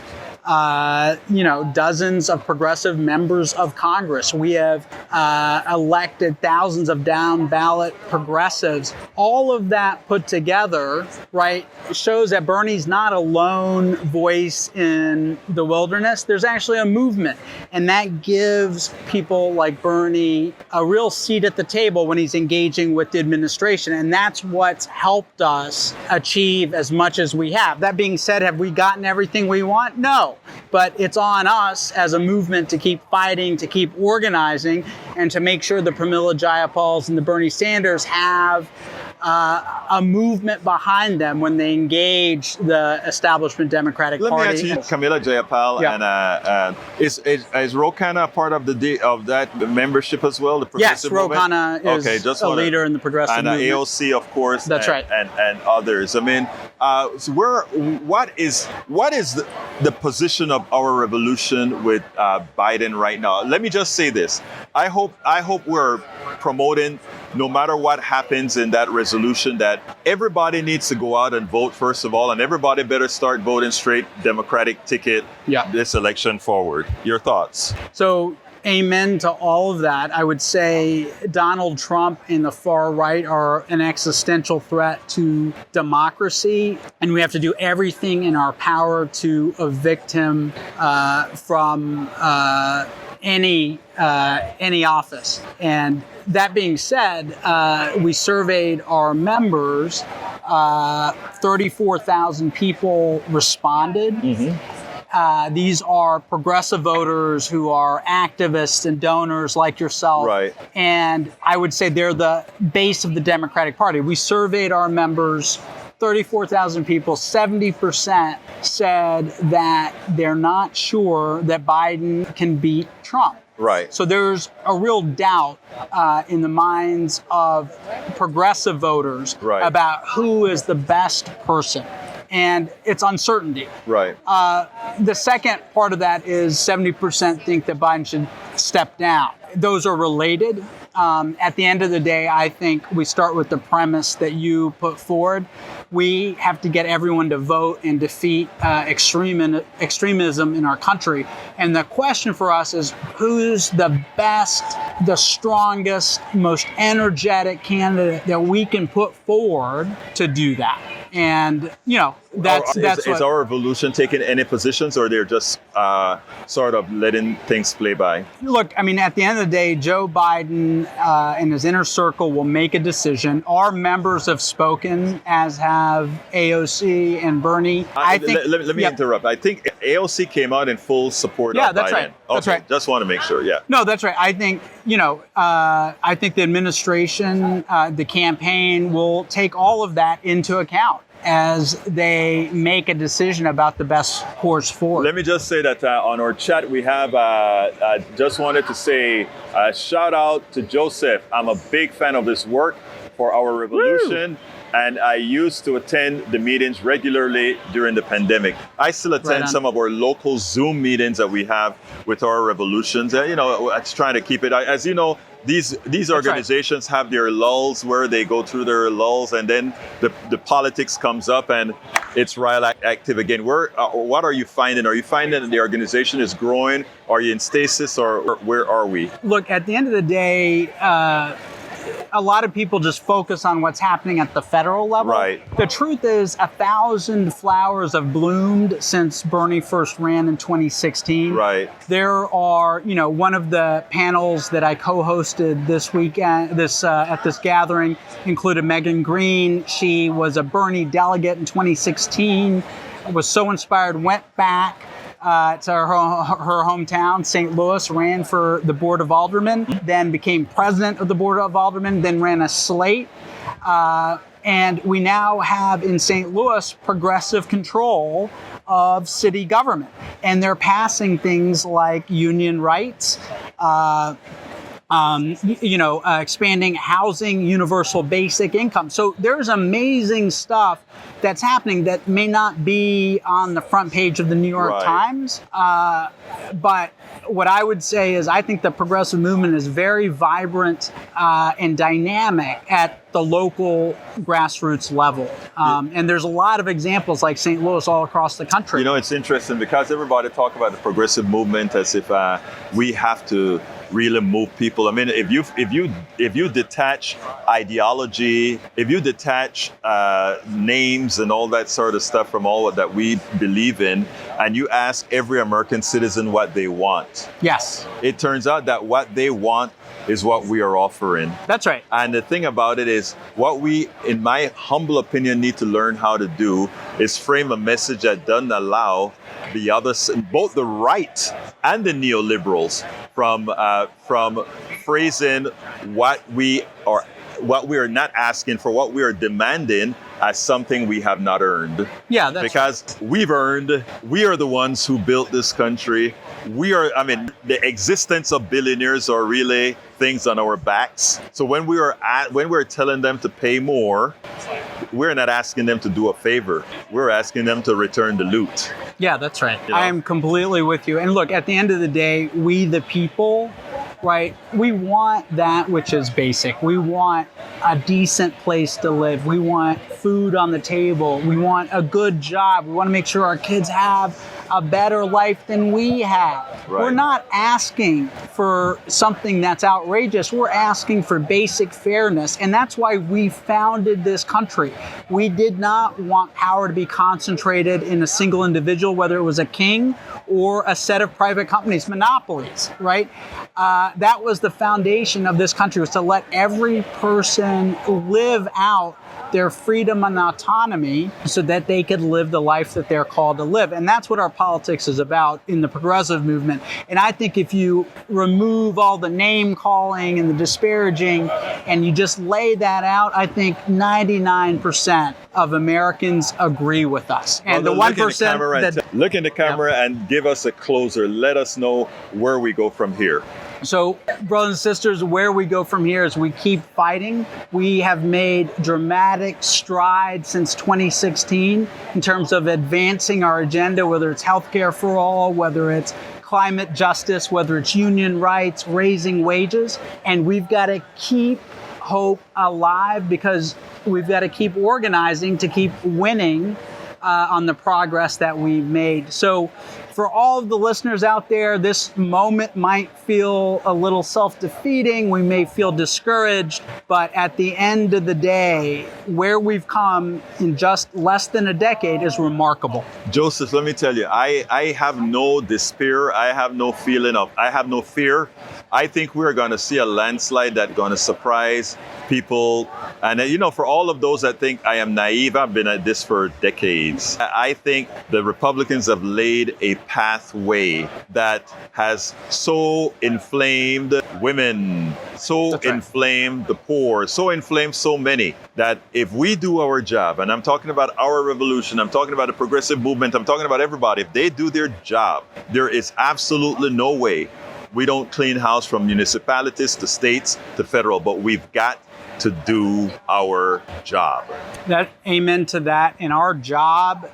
E: dozens of progressive members of Congress. We have elected thousands of down ballot progressives. All of that put together, right, shows that Bernie's not a lone voice in the wilderness. There's actually a movement. And that gives people like Bernie a real seat at the table when he's engaging with the administration. And that's what's helped us achieve as much as we have. That being said, have we gotten everything we want? No. But it's on us as a movement to keep fighting, to keep organizing, and to make sure the Pramila Jayapals and the Bernie Sanders have a movement behind them when they engage the establishment Democratic Party.
A: Let me ask you, Pramila Jayapal,
E: Yeah.
A: and is Ro Khanna part of that membership as well? The
E: Yes,
A: progressive
E: Ro
A: movement?
E: Khanna is a leader in the progressive
A: and
E: movement.
A: AOC, of course.
E: That's right.
A: And others. I mean, so what is the position of Our Revolution with Biden right now? Let me just say this. I hope we're promoting, no matter what happens in that resolution, that everybody needs to go out and vote, first of all, and everybody better start voting straight Democratic ticket this election forward. Your thoughts?
E: So, amen to all of that. I would say Donald Trump and the far right are an existential threat to democracy, and we have to do everything in our power to evict him from any office. And that being said, we surveyed our members. 34,000 people responded. Mm-hmm. These are progressive voters who are activists and donors like yourself.
A: Right.
E: And I would say they're the base of the Democratic Party. We surveyed our members, 34,000 people, 70% said that they're not sure that Biden can beat Trump.
A: Right.
E: So there's a real doubt in the minds of progressive voters about who is the best person. And it's uncertainty.
A: Right.
E: The second part of that is 70% think that Biden should step down. Those are related. At the end of the day, I think we start with the premise that you put forward. We have to get everyone to vote and defeat extremism in our country. And the question for us is, who's the best, the strongest, most energetic candidate that we can put forward to do that? And, that's
A: is Our Revolution taking any positions, or they're just sort of letting things play by?
E: Look, I mean, at the end of the day, Joe Biden and his inner circle will make a decision. Our members have spoken, as have AOC and Bernie. I think.
A: Let me interrupt. I think AOC came out in full support of Biden.
E: That's right. That's right.
A: Just want to make sure. Yeah.
E: No, that's right. I think I think the administration, the campaign will take all of that into account as they make a decision about the best course forward.
A: Let me just say that on our chat, we have, just wanted to say, shout out to Joseph. I'm a big fan of this work for Our Revolution. Woo! And I used to attend the meetings regularly during the pandemic. I still attend some of our local Zoom meetings that we have with Our Revolutions. It's trying to keep it. As you know, these organizations have their lulls where they go through their lulls, and then the politics comes up and it's real active again. What are you finding? Are you finding that the organization is growing? Are you in stasis, or where are we?
E: Look, at the end of the day, a lot of people just focus on what's happening at the federal level.
A: Right.
E: The truth is 1,000 flowers have bloomed since Bernie first ran in 2016.
A: Right.
E: There are, one of the panels that I co-hosted this weekend, at this gathering included Megan Green. She was a Bernie delegate in 2016, was so inspired, went back to her hometown, St. Louis, ran for the Board of Aldermen, then became president of the Board of Aldermen, then ran a slate. And we now have in St. Louis progressive control of city government. And they're passing things like union rights, expanding housing, universal basic income. So there's amazing stuff that's happening that may not be on the front page of the New York Times. But what I would say is I think the progressive movement is very vibrant and dynamic at the local grassroots level. And there's a lot of examples like St. Louis all across the country.
A: It's interesting because everybody talk about the progressive movement as if we have to really move people. I mean, if you detach ideology, if you detach names and all that sort of stuff from all that we believe in, and you ask every American citizen what they want,
E: yes,
A: it turns out that what they want is what we are offering.
E: That's right.
A: And the thing about it is, what we, in my humble opinion, need to learn how to do is frame a message that doesn't allow the others, both the right and the neoliberals, from phrasing what we are not asking for, what we are demanding, as something we have not earned.
E: Yeah, that's
A: because we are the ones who built this country. The existence of billionaires are really things on our backs. So when we're telling them to pay more, we're not asking them to do a favor. We're asking them to return the loot.
E: Yeah, that's right. I am completely with you. And look, at the end of the day, we the people, right, we want that which is basic. We want a decent place to live. We want food on the table. We want a good job. We want to make sure our kids have a better life than we have.
A: Right.
E: We're not asking for something that's outrageous. We're asking for basic fairness. And that's why we founded this country. We did not want power to be concentrated in a single individual, whether it was a king or a set of private companies, monopolies, right? That was the foundation of this country, was to let every person live out their freedom and autonomy so that they could live the life that they're called to live. And that's what our politics is about in the progressive movement. And I think if you remove all the name calling and the disparaging and you just lay that out, I think 99% of Americans agree with us. And the 1%
A: look in the camera and give us a closer. Let us know where we go from here.
E: So, brothers and sisters, where we go from here is we keep fighting. We have made dramatic strides since 2016 in terms of advancing our agenda, whether it's healthcare for all, whether it's climate justice, whether it's union rights, raising wages. And we've got to keep hope alive because we've got to keep organizing to keep winning on the progress that we've made. So for all of the listeners out there, this moment might feel a little self-defeating. We may feel discouraged, but at the end of the day, where we've come in just less than a decade is remarkable.
A: Joseph, let me tell you, I have no despair. I have no fear. I think we're going to see a landslide that's going to surprise people. And, for all of those that think I am naive, I've been at this for decades. I think the Republicans have laid a pathway that has so inflamed women, so inflamed the poor, so inflamed so many, that if we do our job, and I'm talking about our revolution, I'm talking about the progressive movement, I'm talking about everybody, if they do their job, there is absolutely no way we don't clean house from municipalities to states to federal, but we've got to do our job.
E: Amen to that. In our job,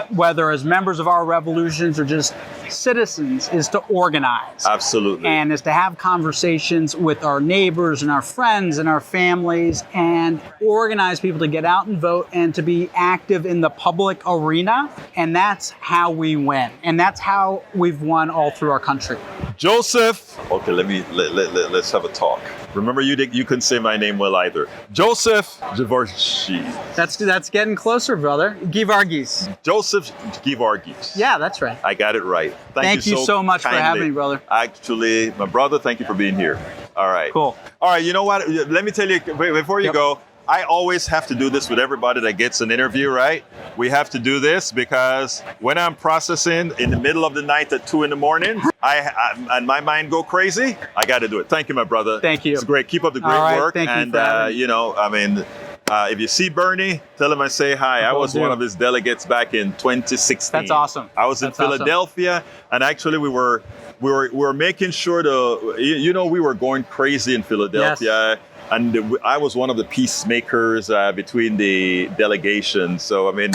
E: whether as members of our revolutions or just citizens, is to organize.
A: Absolutely.
E: And is to have conversations with our neighbors and our friends and our families and organize people to get out and vote and to be active in the public arena. And that's how we win. And that's how we've won all through our country.
A: Joseph. Okay, let's have a talk. Remember, you couldn't say my name well either. Joseph Geevarghese.
E: That's getting closer, brother. Geevarghese.
A: Joseph Geevarghese.
E: Yeah, that's right.
A: I got it right. Thank
E: you so much
A: kindly.
E: for having me, brother.
A: Actually, my brother, thank you for being here. All right.
E: Cool.
A: All right, you know what? Let me tell you, before you go, I always have to do this with everybody that gets an interview, right? We have to do this because when I'm processing in the middle of the night at 2 a.m, and my mind go crazy, I got to do it. Thank you, my brother.
E: Thank you.
A: It's great. Keep up the great
E: All right,
A: work.
E: thank you
A: And,
E: for having me.
A: if you see Bernie, tell him I say hi. I was one of his delegates back in 2016.
E: That's awesome.
A: I was in Philadelphia, and actually we were making sure we were going crazy in Philadelphia. Yes. And I was one of the peacemakers between the delegations. So, I mean,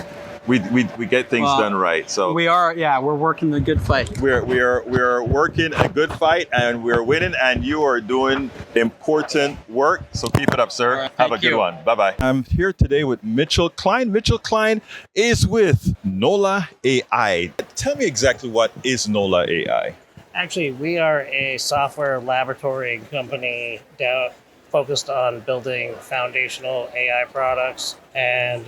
A: we get things done right. So
E: we're working the good fight.
A: We're working a good fight, and we're winning, and you are doing important work. So keep it up, sir.
E: Right,
A: have a good one. Bye-bye. I'm here today with Mitchell Klein. Mitchell Klein is with NOLA AI. Tell me exactly what is NOLA AI?
F: Actually, we are a software laboratory company focused on building foundational AI products, and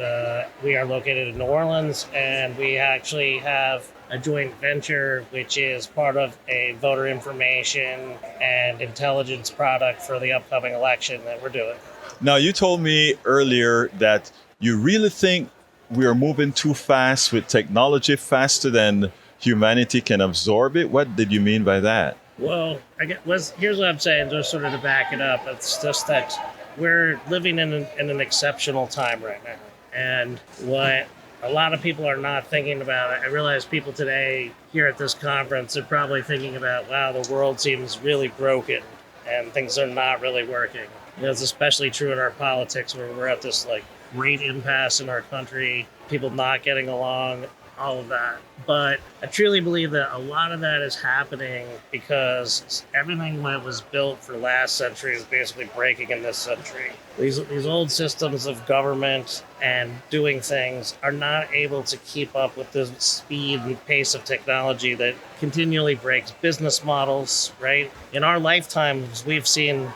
F: we are located in New Orleans, and we actually have a joint venture which is part of a voter information and intelligence product for the upcoming election that we're doing.
A: Now, you told me earlier that you really think we are moving too fast with technology, faster than humanity can absorb it. What did you mean by that?
F: Well, here's what I'm saying, just sort of to back it up. It's just that we're living in an exceptional time right now. And what a lot of people are not thinking about, I realize people today here at this conference are probably thinking about, wow, the world seems really broken and things are not really working. It's especially true in our politics where we're at this great impasse in our country, people not getting along, all of that. But I truly believe that a lot of that is happening because everything that was built for last century is basically breaking in this century. These old systems of government and doing things are not able to keep up with the speed and pace of technology that continually breaks business models, right? In our lifetimes, we've seen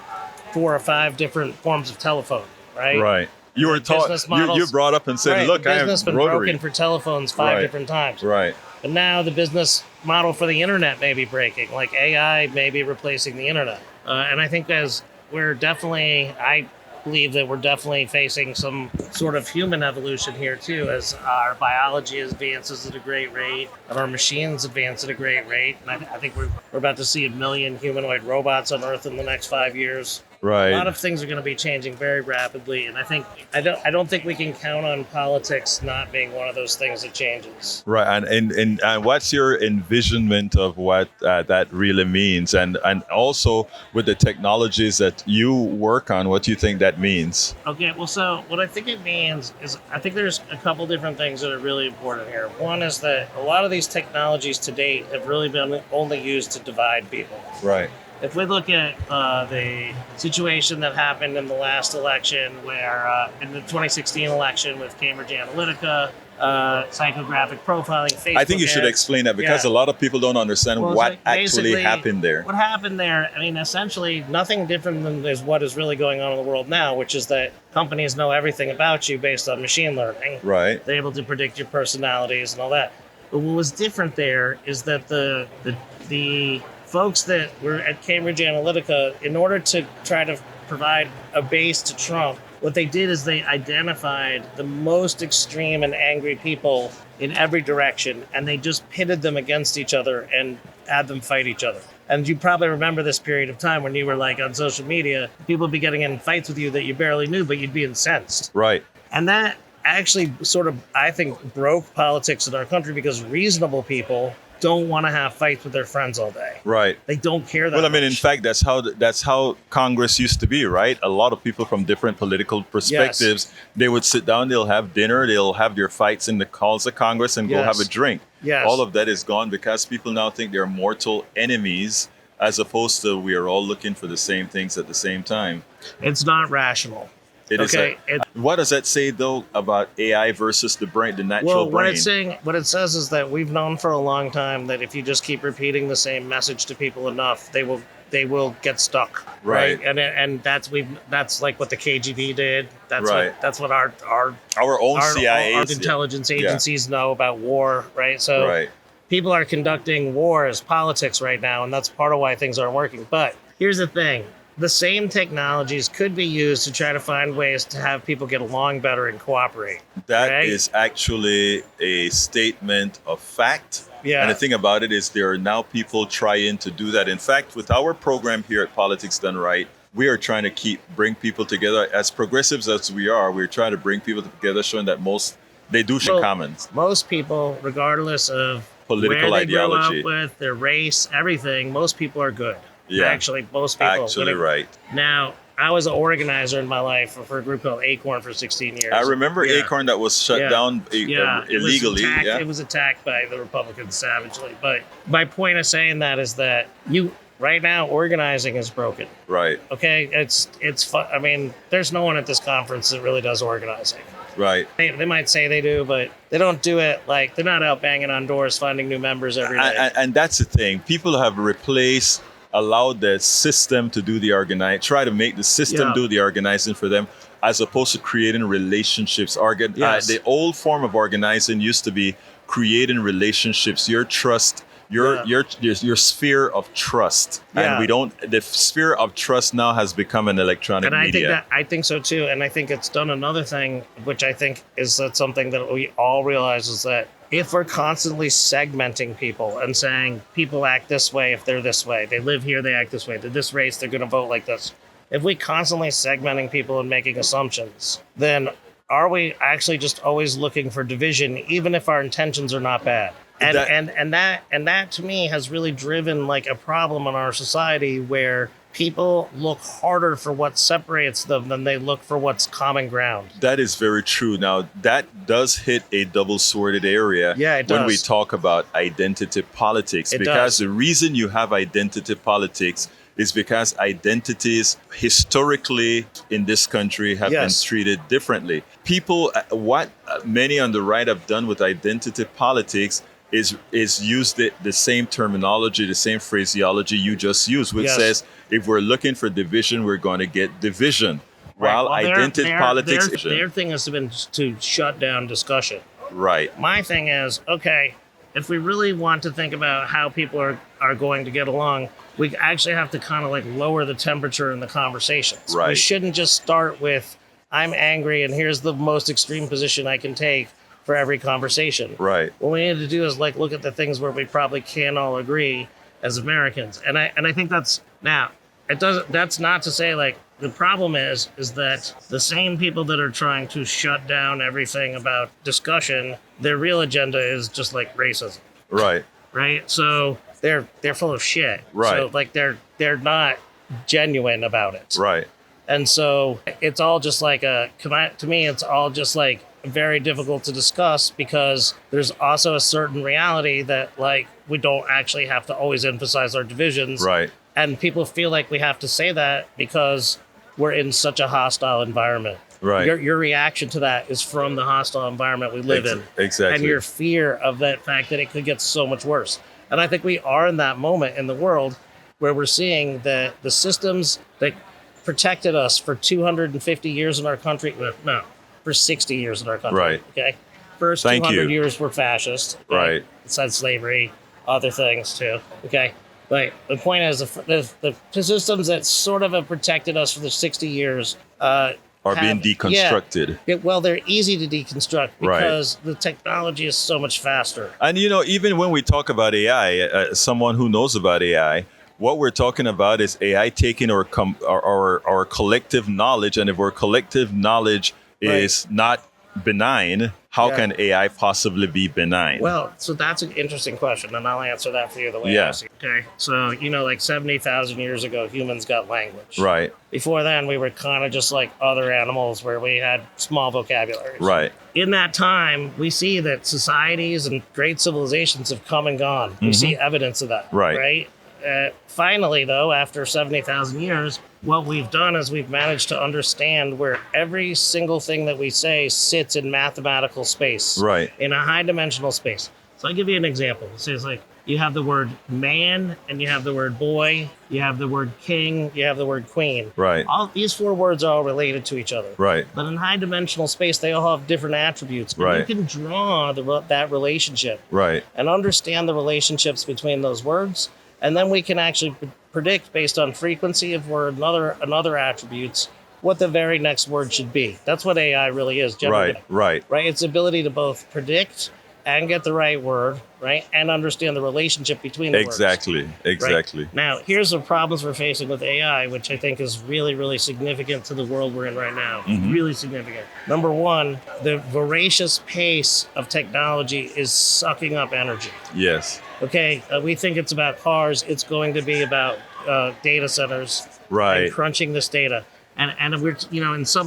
F: 4 or 5 different forms of telephone, right?
A: Right. You were taught. You brought up and said,
F: right,
A: "Look,
F: the business
A: I have
F: been
A: rotary."
F: broken for telephones 5 different times.
A: Right.
F: But now the business model for the internet may be breaking. Like AI may be replacing the internet, and I think I believe that we're definitely facing some sort of human evolution here too, as our biology advances at a great rate, and our machines advance at a great rate. And I think we're about to see 1 million humanoid robots on Earth in the next 5 years.
A: Right.
F: A lot of things are going to be changing very rapidly, and I don't think we can count on politics not being one of those things that changes.
A: Right. And what's your envisionment of what that really means, and also with the technologies that you work on, what do you think that means?
F: Okay. Well, so what I think it means is I think there's a couple different things that are really important here. One is that a lot of these technologies to date have really been only used to divide people.
A: Right.
F: If we look at the situation that happened in the last election, where in the 2016 election with Cambridge Analytica, psychographic profiling, Facebook
A: I think you should
F: ads.
A: explain that because a lot of people don't understand what actually happened there.
F: What happened there, I mean, essentially nothing different than is what is really going on in the world now, which is that companies know everything about you based on machine learning.
A: Right.
F: They're able to predict your personalities and all that. But what was different there is that the folks that were at Cambridge Analytica, in order to try to provide a base to Trump, what they did is they identified the most extreme and angry people in every direction, and they just pitted them against each other and had them fight each other. And you probably remember this period of time when you were on social media, people would be getting in fights with you that you barely knew, but you'd be incensed.
A: Right.
F: And that actually sort of, I think, broke politics in our country because reasonable people don't want to have fights with their friends all day.
A: Right.
F: They don't care that
A: Well, I mean, in
F: much.
A: fact, that's how Congress used to be, right? A lot of people from different political perspectives, they would sit down, they'll have dinner, they'll have their fights in the halls of Congress and go
F: Yes.
A: have a drink.
F: Yes.
A: All of that is gone because people now think they're mortal enemies as opposed to we are all looking for the same things at the same time.
F: It's not rational.
A: It is
F: Okay,
A: what does that say, though, about AI versus the brain, the natural
F: Well,
A: brain?
F: what it says is that we've known for a long time that if you just keep repeating the same message to people enough, they will get stuck.
A: Right.
F: And that's like what the KGB did. That's
A: Right.
F: that's what our
A: Own CIA.
F: our intelligence agencies know about war, right? So
A: Right.
F: people are conducting war as politics right now, and that's part of why things aren't working. But here's the thing. The same technologies could be used to try to find ways to have people get along better and cooperate.
A: That
F: Right.
A: is actually a statement of fact.
F: Yeah.
A: And the thing about it is there are now people trying to do that. In fact, with our program here at Politics Done Right, we are trying to bring people together. As progressives as we are, we're trying to bring people together, showing that they do share commons.
F: Most people, regardless of
A: Political
F: where they
A: ideology.
F: grew up with, their race, everything, most people are good.
A: Yeah.
F: Actually, most people.
A: Actually, right.
F: Now, I was an organizer in my life for a group called Acorn for 16 years.
A: I remember
F: Yeah.
A: Acorn that was shut
F: Yeah.
A: down
F: Yeah,
A: illegally.
F: It was attacked by the Republicans savagely. But my point of saying that is that right now organizing is broken.
A: Right,
F: Okay, it's fun. I mean, there's no one at this conference that really does organizing.
A: right.
F: They might say they do, but they don't do it like they're not out banging on doors finding new members every day.
A: And that's the thing. People have allowed the system to do the organize, try to make the system
F: Yeah.
A: do the organizing for them, as opposed to creating relationships.
F: Yes.
A: The old form of organizing used to be creating relationships, your trust, your sphere of trust.
F: Yeah.
A: And the sphere of trust now has become an electronic
F: And
A: media.
F: I think so too. And I think it's done another thing, which I think is that something that we all realize is that if we're constantly segmenting people and saying people act this way if they're this way, they live here, they act this way, they're this race, they're going to vote like this. If we constantly segmenting people and making assumptions, then are we actually just always looking for division, even if our intentions are not bad? And that to me has really driven like a problem in our society where people look harder for what separates them than they look for what's common ground.
A: That is very true. Now, that does hit a double-sworded area
F: Yeah, it
A: when we
F: does.
A: talk about identity politics.
F: It
A: Because
F: does.
A: the reason you have identity politics is because identities historically in this country have been
F: Yes.
A: treated differently. People, what many on the right have done with identity politics is use the same terminology, the same phraseology you just used, which
F: Yes.
A: says if we're looking for division, we're going to get division.
F: Right.
A: While
F: Well,
A: identity politics,
F: their thing has been to shut down discussion.
A: right,
F: My thing is, okay, if we really want to think about how people are going to get along, we actually have to kind of like lower the temperature in the conversations. We
A: Right.
F: shouldn't just start with, I'm angry and here's the most extreme position I can take for every conversation.
A: right.
F: What we need to do is like look at the things where we probably can all agree as Americans. And I think that's that's not to say like the problem is that the same people that are trying to shut down everything about discussion, their real agenda is just like racism.
A: Right.
F: Right? So they're full of shit.
A: Right.
F: So like they're not genuine about it.
A: Right.
F: And so it's all just like to me, it's all just like very difficult to discuss because there's also a certain reality that like we don't actually have to always emphasize our divisions.
A: Right.
F: And people feel like we have to say that because we're in such a hostile environment.
A: Right.
F: Your reaction to that is from the hostile environment we live in.
A: Exactly.
F: And your fear of that fact that it could get so much worse. And I think we are in that moment in the world where we're seeing that the systems that protected us for 250 years in our country, no, for 60 years in our country.
A: Right.
F: Okay. First
A: Thank
F: 200
A: you.
F: years were fascist. Okay?
A: Right.
F: Besides slavery, other things too. Okay. But the point is, the systems that sort of have protected us for the 60 years
A: are being deconstructed.
F: they're easy to deconstruct
A: Right.
F: because the technology is so much faster.
A: And even when we talk about AI, someone who knows about AI, what we're talking about is AI taking our collective knowledge, and if our collective knowledge is not benign, how
F: Yeah.
A: can AI possibly be benign?
F: Well, so that's an interesting question, and I'll answer that for you the way
A: Yeah.
F: I see it. Okay. So, like 70,000 years ago, humans got language.
A: Right,
F: Before then, we were kind of just like other animals where we had small vocabularies.
A: right,
F: In that time, we see that societies and great civilizations have come and gone. We see evidence of that.
A: Right.
F: Right. Finally, though, after 70,000 years, what we've done is we've managed to understand where every single thing that we say sits in mathematical space,
A: right,
F: in a high dimensional space. So I'll give you an example. So it's like you have the word man, and you have the word boy, you have the word king, you have the word queen.
A: right,
F: All these 4 words are all related to each other.
A: right,
F: But in high dimensional space, they all have different attributes. And
A: Right.
F: you can draw that relationship
A: right,
F: and understand the relationships between those words. And then we can actually predict based on frequency of word and other attributes what the very next word should be. That's what AI really is. Generally.
A: right.
F: Right? It's the ability to both predict and get the right word, right? And understand the relationship between the words.
A: Exactly,
F: Right?
A: exactly.
F: Now, here's the problems we're facing with AI, which I think is really, really significant to the world we're in right now. Really significant. Number one, the voracious pace of technology is sucking up energy.
A: Yes,
F: Okay, we think it's about cars. It's going to be about data centers
A: right,
F: and crunching this data. And we're,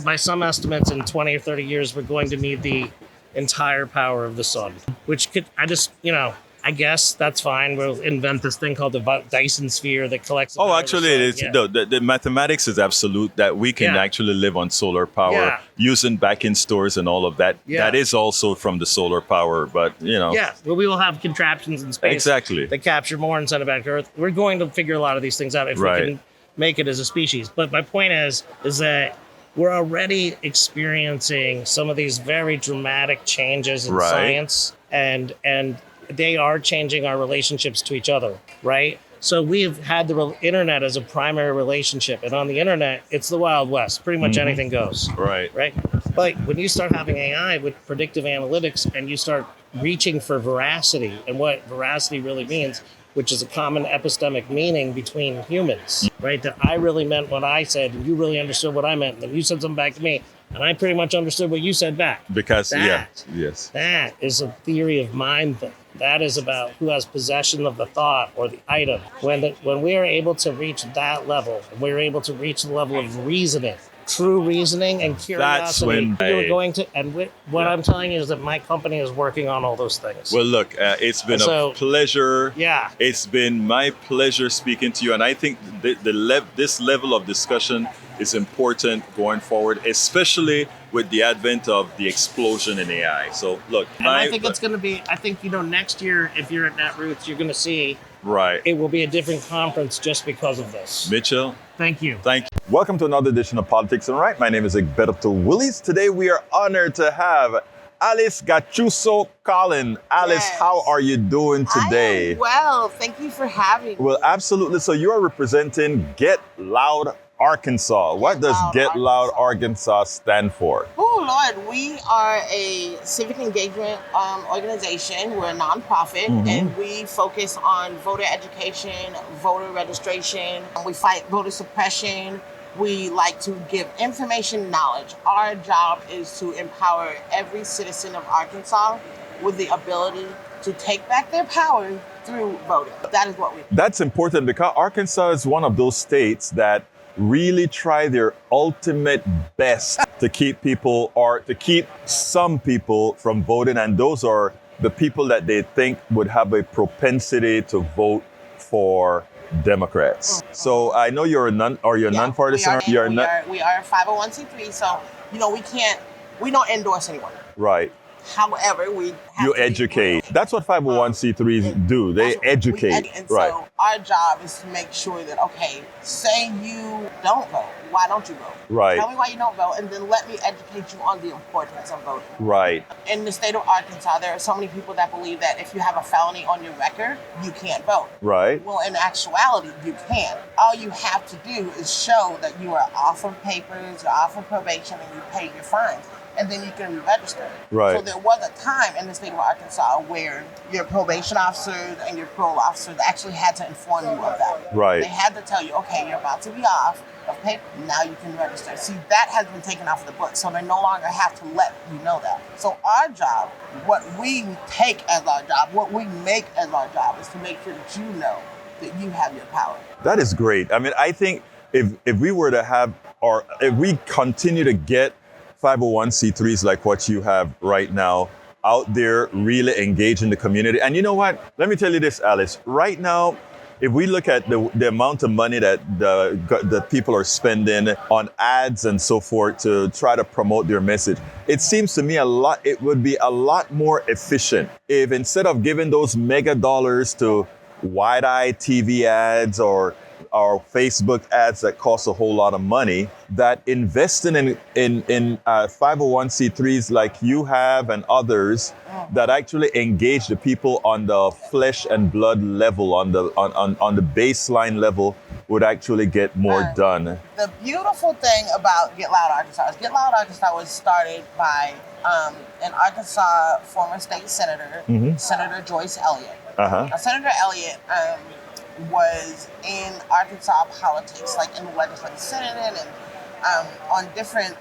F: by some estimates, in 20 or 30 years, we're going to need the entire power of the sun, which could, I guess that's fine. We'll invent this thing called the Dyson sphere that collects. the
A: Oh,
F: power of
A: actually,
F: the
A: it's
F: sun. Yeah.
A: the mathematics is absolute that we can
F: Yeah.
A: actually live on solar power
F: Yeah.
A: using back-end stores and all of that.
F: Yeah.
A: That is also from the solar power, but
F: Yeah, well, we will have contraptions in space
A: Exactly.
F: that capture more and send it back to Earth. We're going to figure a lot of these things out if
A: Right.
F: we can make it as a species. But my point is that we're already experiencing some of these very dramatic changes in
A: Right.
F: science, and they are changing our relationships to each other, right? So we've had the internet as a primary relationship, and on the internet, it's the Wild West. Pretty much anything goes.
A: right,
F: Right? But when you start having AI with predictive analytics and you start reaching for veracity and what veracity really means, which is a common epistemic meaning between humans, right? That I really meant what I said and you really understood what I meant. And then you said something back to me and I pretty much understood what you said back.
A: because
F: That-
A: yes,
F: That is a theory of mind thing. That is about who has possession of the thought or the item. When we are able to reach that level, and we're able to reach the level of reasoning, true reasoning and curiosity,
A: when
F: you're going to. And what I'm telling you is that my company is working on all those things.
A: Well, look, it's been
F: So-
A: a pleasure.
F: Yeah.
A: It's been my pleasure speaking to you, and I think this level of discussion is important going forward, especially with the advent of the explosion in AI. So, look,
F: And I think it's going to be. I think next year, if you're at Netroots, you're going to see
A: right,
F: it will be a different conference just because of this.
A: Mitchell.
F: Thank you.
A: Thank you. Welcome to another edition of Politics and Right. My name is Egberto Willies. Today we are honored to have Alice Gachuzo-Colin. Alice,
G: Yes.
A: how are you doing today?
G: I am well. Thank you for having me.
A: Well, absolutely. So you are representing Get Loud Arkansas. What does
G: Loud
A: Get Loud
G: Arkansas.
A: Arkansas stand for?
G: Oh, Lord, we are a civic engagement organization. We're a nonprofit, and we focus on voter education, voter registration. We fight voter suppression. We like to give information knowledge. Our job is to empower every citizen of Arkansas with the ability to take back their power through voting. That is what we do.
A: That's important because Arkansas is one of those states that really try their ultimate best to keep people or to keep some people from voting. And those are the people that they think would have a propensity to vote for Democrats. So I know you're a nonpartisan.
G: We are a 501c3, so we don't endorse anyone.
A: Right.
G: However, we have
A: You
G: to be
A: educate.
G: real.
A: That's what 501c3s do. They
G: That's what we
A: educate.
G: and
A: Right.
G: so our job is to make sure that, okay, say you don't vote. Why don't you vote?
A: Right.
G: Tell me why you don't vote, and then let me educate you on the importance of voting.
A: Right.
G: In the state of Arkansas, there are so many people that believe that if you have a felony on your record, you can't vote.
A: Right.
G: Well, in actuality, you can. All you have to do is show that you are off of papers, you're off of probation, and you pay your fines. and then you can re-register.
A: Right.
G: So there was a time in the state of Arkansas where your probation officers and your parole officers actually had to inform you of that.
A: Right.
G: They had to tell you, okay, you're about to be off of paper, now you can register. See, that has been taken off the books, so they no longer have to let you know that. So our job, what we take as our job, what we make as our job, is to make sure that you know that you have your power.
A: That is great. I mean, I think if we were to have, or if we continue to get 501c3s like what you have right now out there, really engage in the community. And you know what? Let me tell you this, Alice. Right now, if we look at the amount of money that the people are spending on ads and so forth to try to promote their message, it seems to me it would be a lot more efficient if instead of giving those mega dollars to wide-eye TV ads or Facebook ads that cost a whole lot of money, that investing in 501c3s like you have and others that actually engage the people on the flesh and blood level, on the baseline level, would actually get more done.
G: The beautiful thing about Get Loud Arkansas is Get Loud Arkansas was started by an Arkansas former state senator, Senator Joyce Elliott. Now, Senator Elliott was in Arkansas politics, like in the legislative senate and on different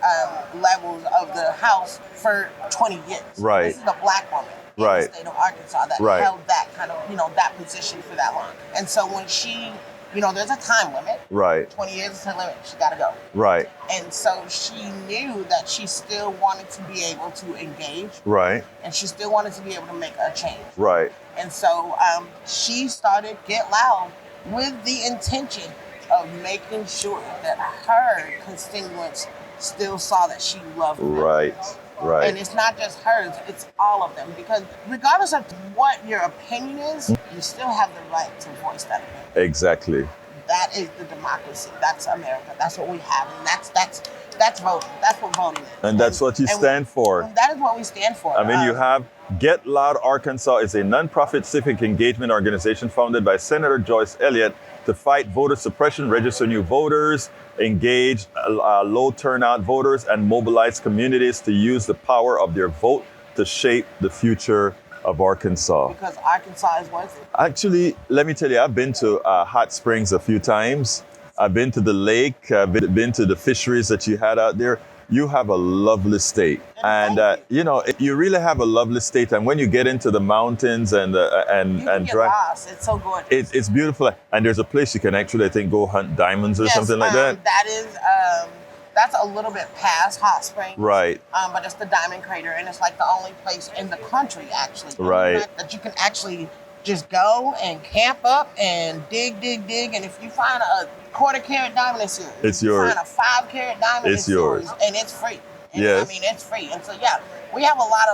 G: levels of the House for 20 years.
A: Right.
G: This is a black woman in the state of Arkansas that held that kind of, that position for that long. And so when she, there's a time limit.
A: Right.
G: 20 years is her limit. She got to go.
A: Right.
G: And so she knew that she still wanted to be able to engage.
A: Right.
G: And she still wanted to be able to make a change.
A: Right.
G: And so she started Get Loud with the intention of making sure that her constituents still saw that she loved them.
A: Right. Right.
G: And it's not just hers, it's all of them. Because regardless of what your opinion is, you still have the right to voice that opinion.
A: Exactly.
G: That is the democracy. That's America. That's what we have. And that's voting. That's what voting is.
A: And that's what you stand for.
G: That is what we stand for.
A: I mean, you have Get Loud Arkansas is a nonprofit civic engagement organization founded by Senator Joyce Elliott to fight voter suppression, register new voters, engage low turnout voters, and mobilize communities to use the power of their vote to shape the future of Arkansas.
G: Because Arkansas is worth it.
A: Actually, let me tell you, I've been to Hot Springs a few times. I've been to the lake, been to the fisheries that you had out there. You have a lovely state. And, you really have a lovely state. And when you get into the mountains and
G: get lost. It's so gorgeous.
A: It's beautiful. And there's a place you can actually, I think, go hunt diamonds or something like that.
G: That is, that's a little bit past Hot Springs.
A: Right.
G: But it's the Diamond Crater. And it's like the only place in the country, actually.
A: Right.
G: That you can actually just go and camp up and dig. And if you find a quarter-carat diamond, it's yours.
A: It's yours.
G: If you find a 5-carat diamond, it's yours. And it's free.
A: Yes.
G: I mean, it's free. And so, yeah, we have a lot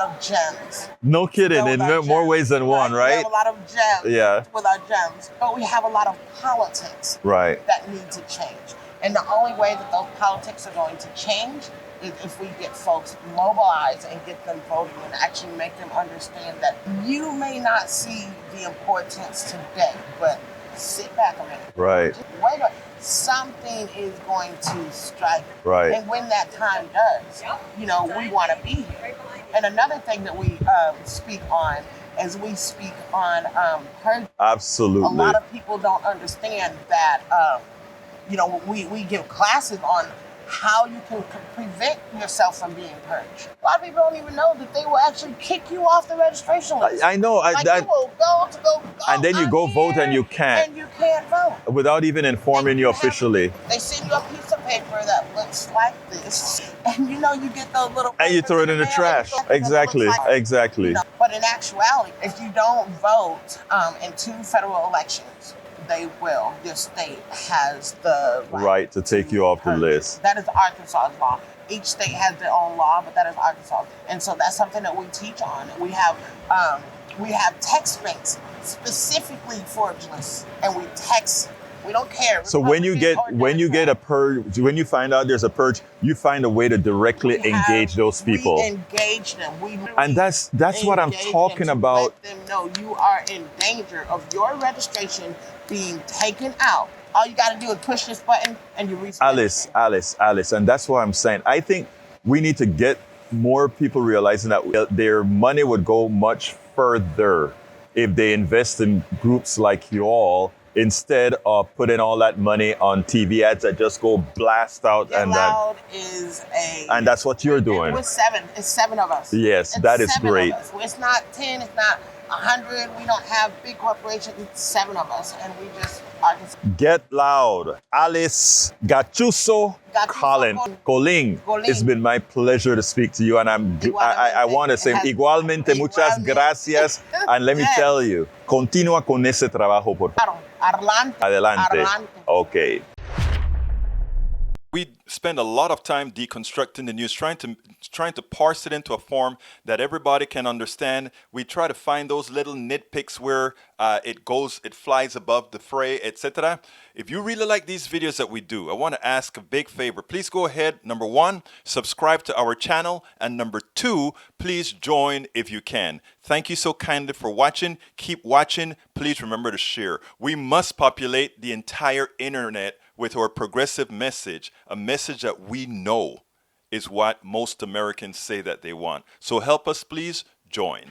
G: of gems.
A: No kidding, in more ways than one, right?
G: We have a lot of gems with our gems. But we have a lot of politics that need to change. And the only way that those politics are going to change is if we get folks mobilized and get them voting and actually make them understand that you may not see the importance today, but sit back a minute.
A: Right.
G: Just wait a minute. Something is going to strike.
A: Right.
G: And when that time does, we want to be here. And another thing that we speak on is we speak on purging.
A: Absolutely.
G: A lot of people don't understand that, we give classes on how you can prevent yourself from being purged. A lot of people don't even know that they will actually kick you off the registration list.
A: I know.
G: You will go.
A: And then you go vote and you can't.
G: And you can't vote.
A: Without even informing you officially.
G: They send you a piece of paper that looks like this. And you get those little
A: And you throw it in the trash. Exactly.
G: But in actuality, if you don't vote in 2 federal elections, they will. Your state has the
A: right to take you off the list.
G: That is Arkansas's law. Each state has their own law, but that is Arkansas. And so that's something that we teach on. We have text banks specifically for lists, and we text. We don't care.
A: So when you get a purge, when you find out there's a purge, you find a way to directly engage those people.
G: We engage them.
A: And that's what I'm talking about.
G: Let them know you are in danger of your registration being taken out. All you got to do is push this button and you reach.
A: Alice, and that's what I'm saying. I think we need to get more people realizing that their money would go much further if they invest in groups like you all instead of putting all that money on TV ads that just go blast out.
G: Get
A: and
G: Loud is a...
A: And that's what you're doing.
G: We're 7. It's 7 of us.
A: Yes,
G: it's
A: that is
G: 7
A: great.
G: Of us. It's not 10. It's not 100. We don't have big corporations. It's 7 of us. And we just are...
A: Get Loud. Alice Gachuzo-Colin. It's been my pleasure to speak to you. And I want to say, igualmente, muchas gracias. And let me tell you, continúa con ese trabajo, por favor. Adelante. Okay. We spend a lot of time deconstructing the news, trying to parse it into a form that everybody can understand. We try to find those little nitpicks where it flies above the fray, etc. If you really like these videos that we do, I want to ask a big favor. Please go ahead, number 1, subscribe to our channel, and number 2, please join if you can. Thank you so kindly for watching. Keep watching. Please remember to share. We must populate the entire internet with our progressive message, a message that we know is what most Americans say that they want. So help us, please join.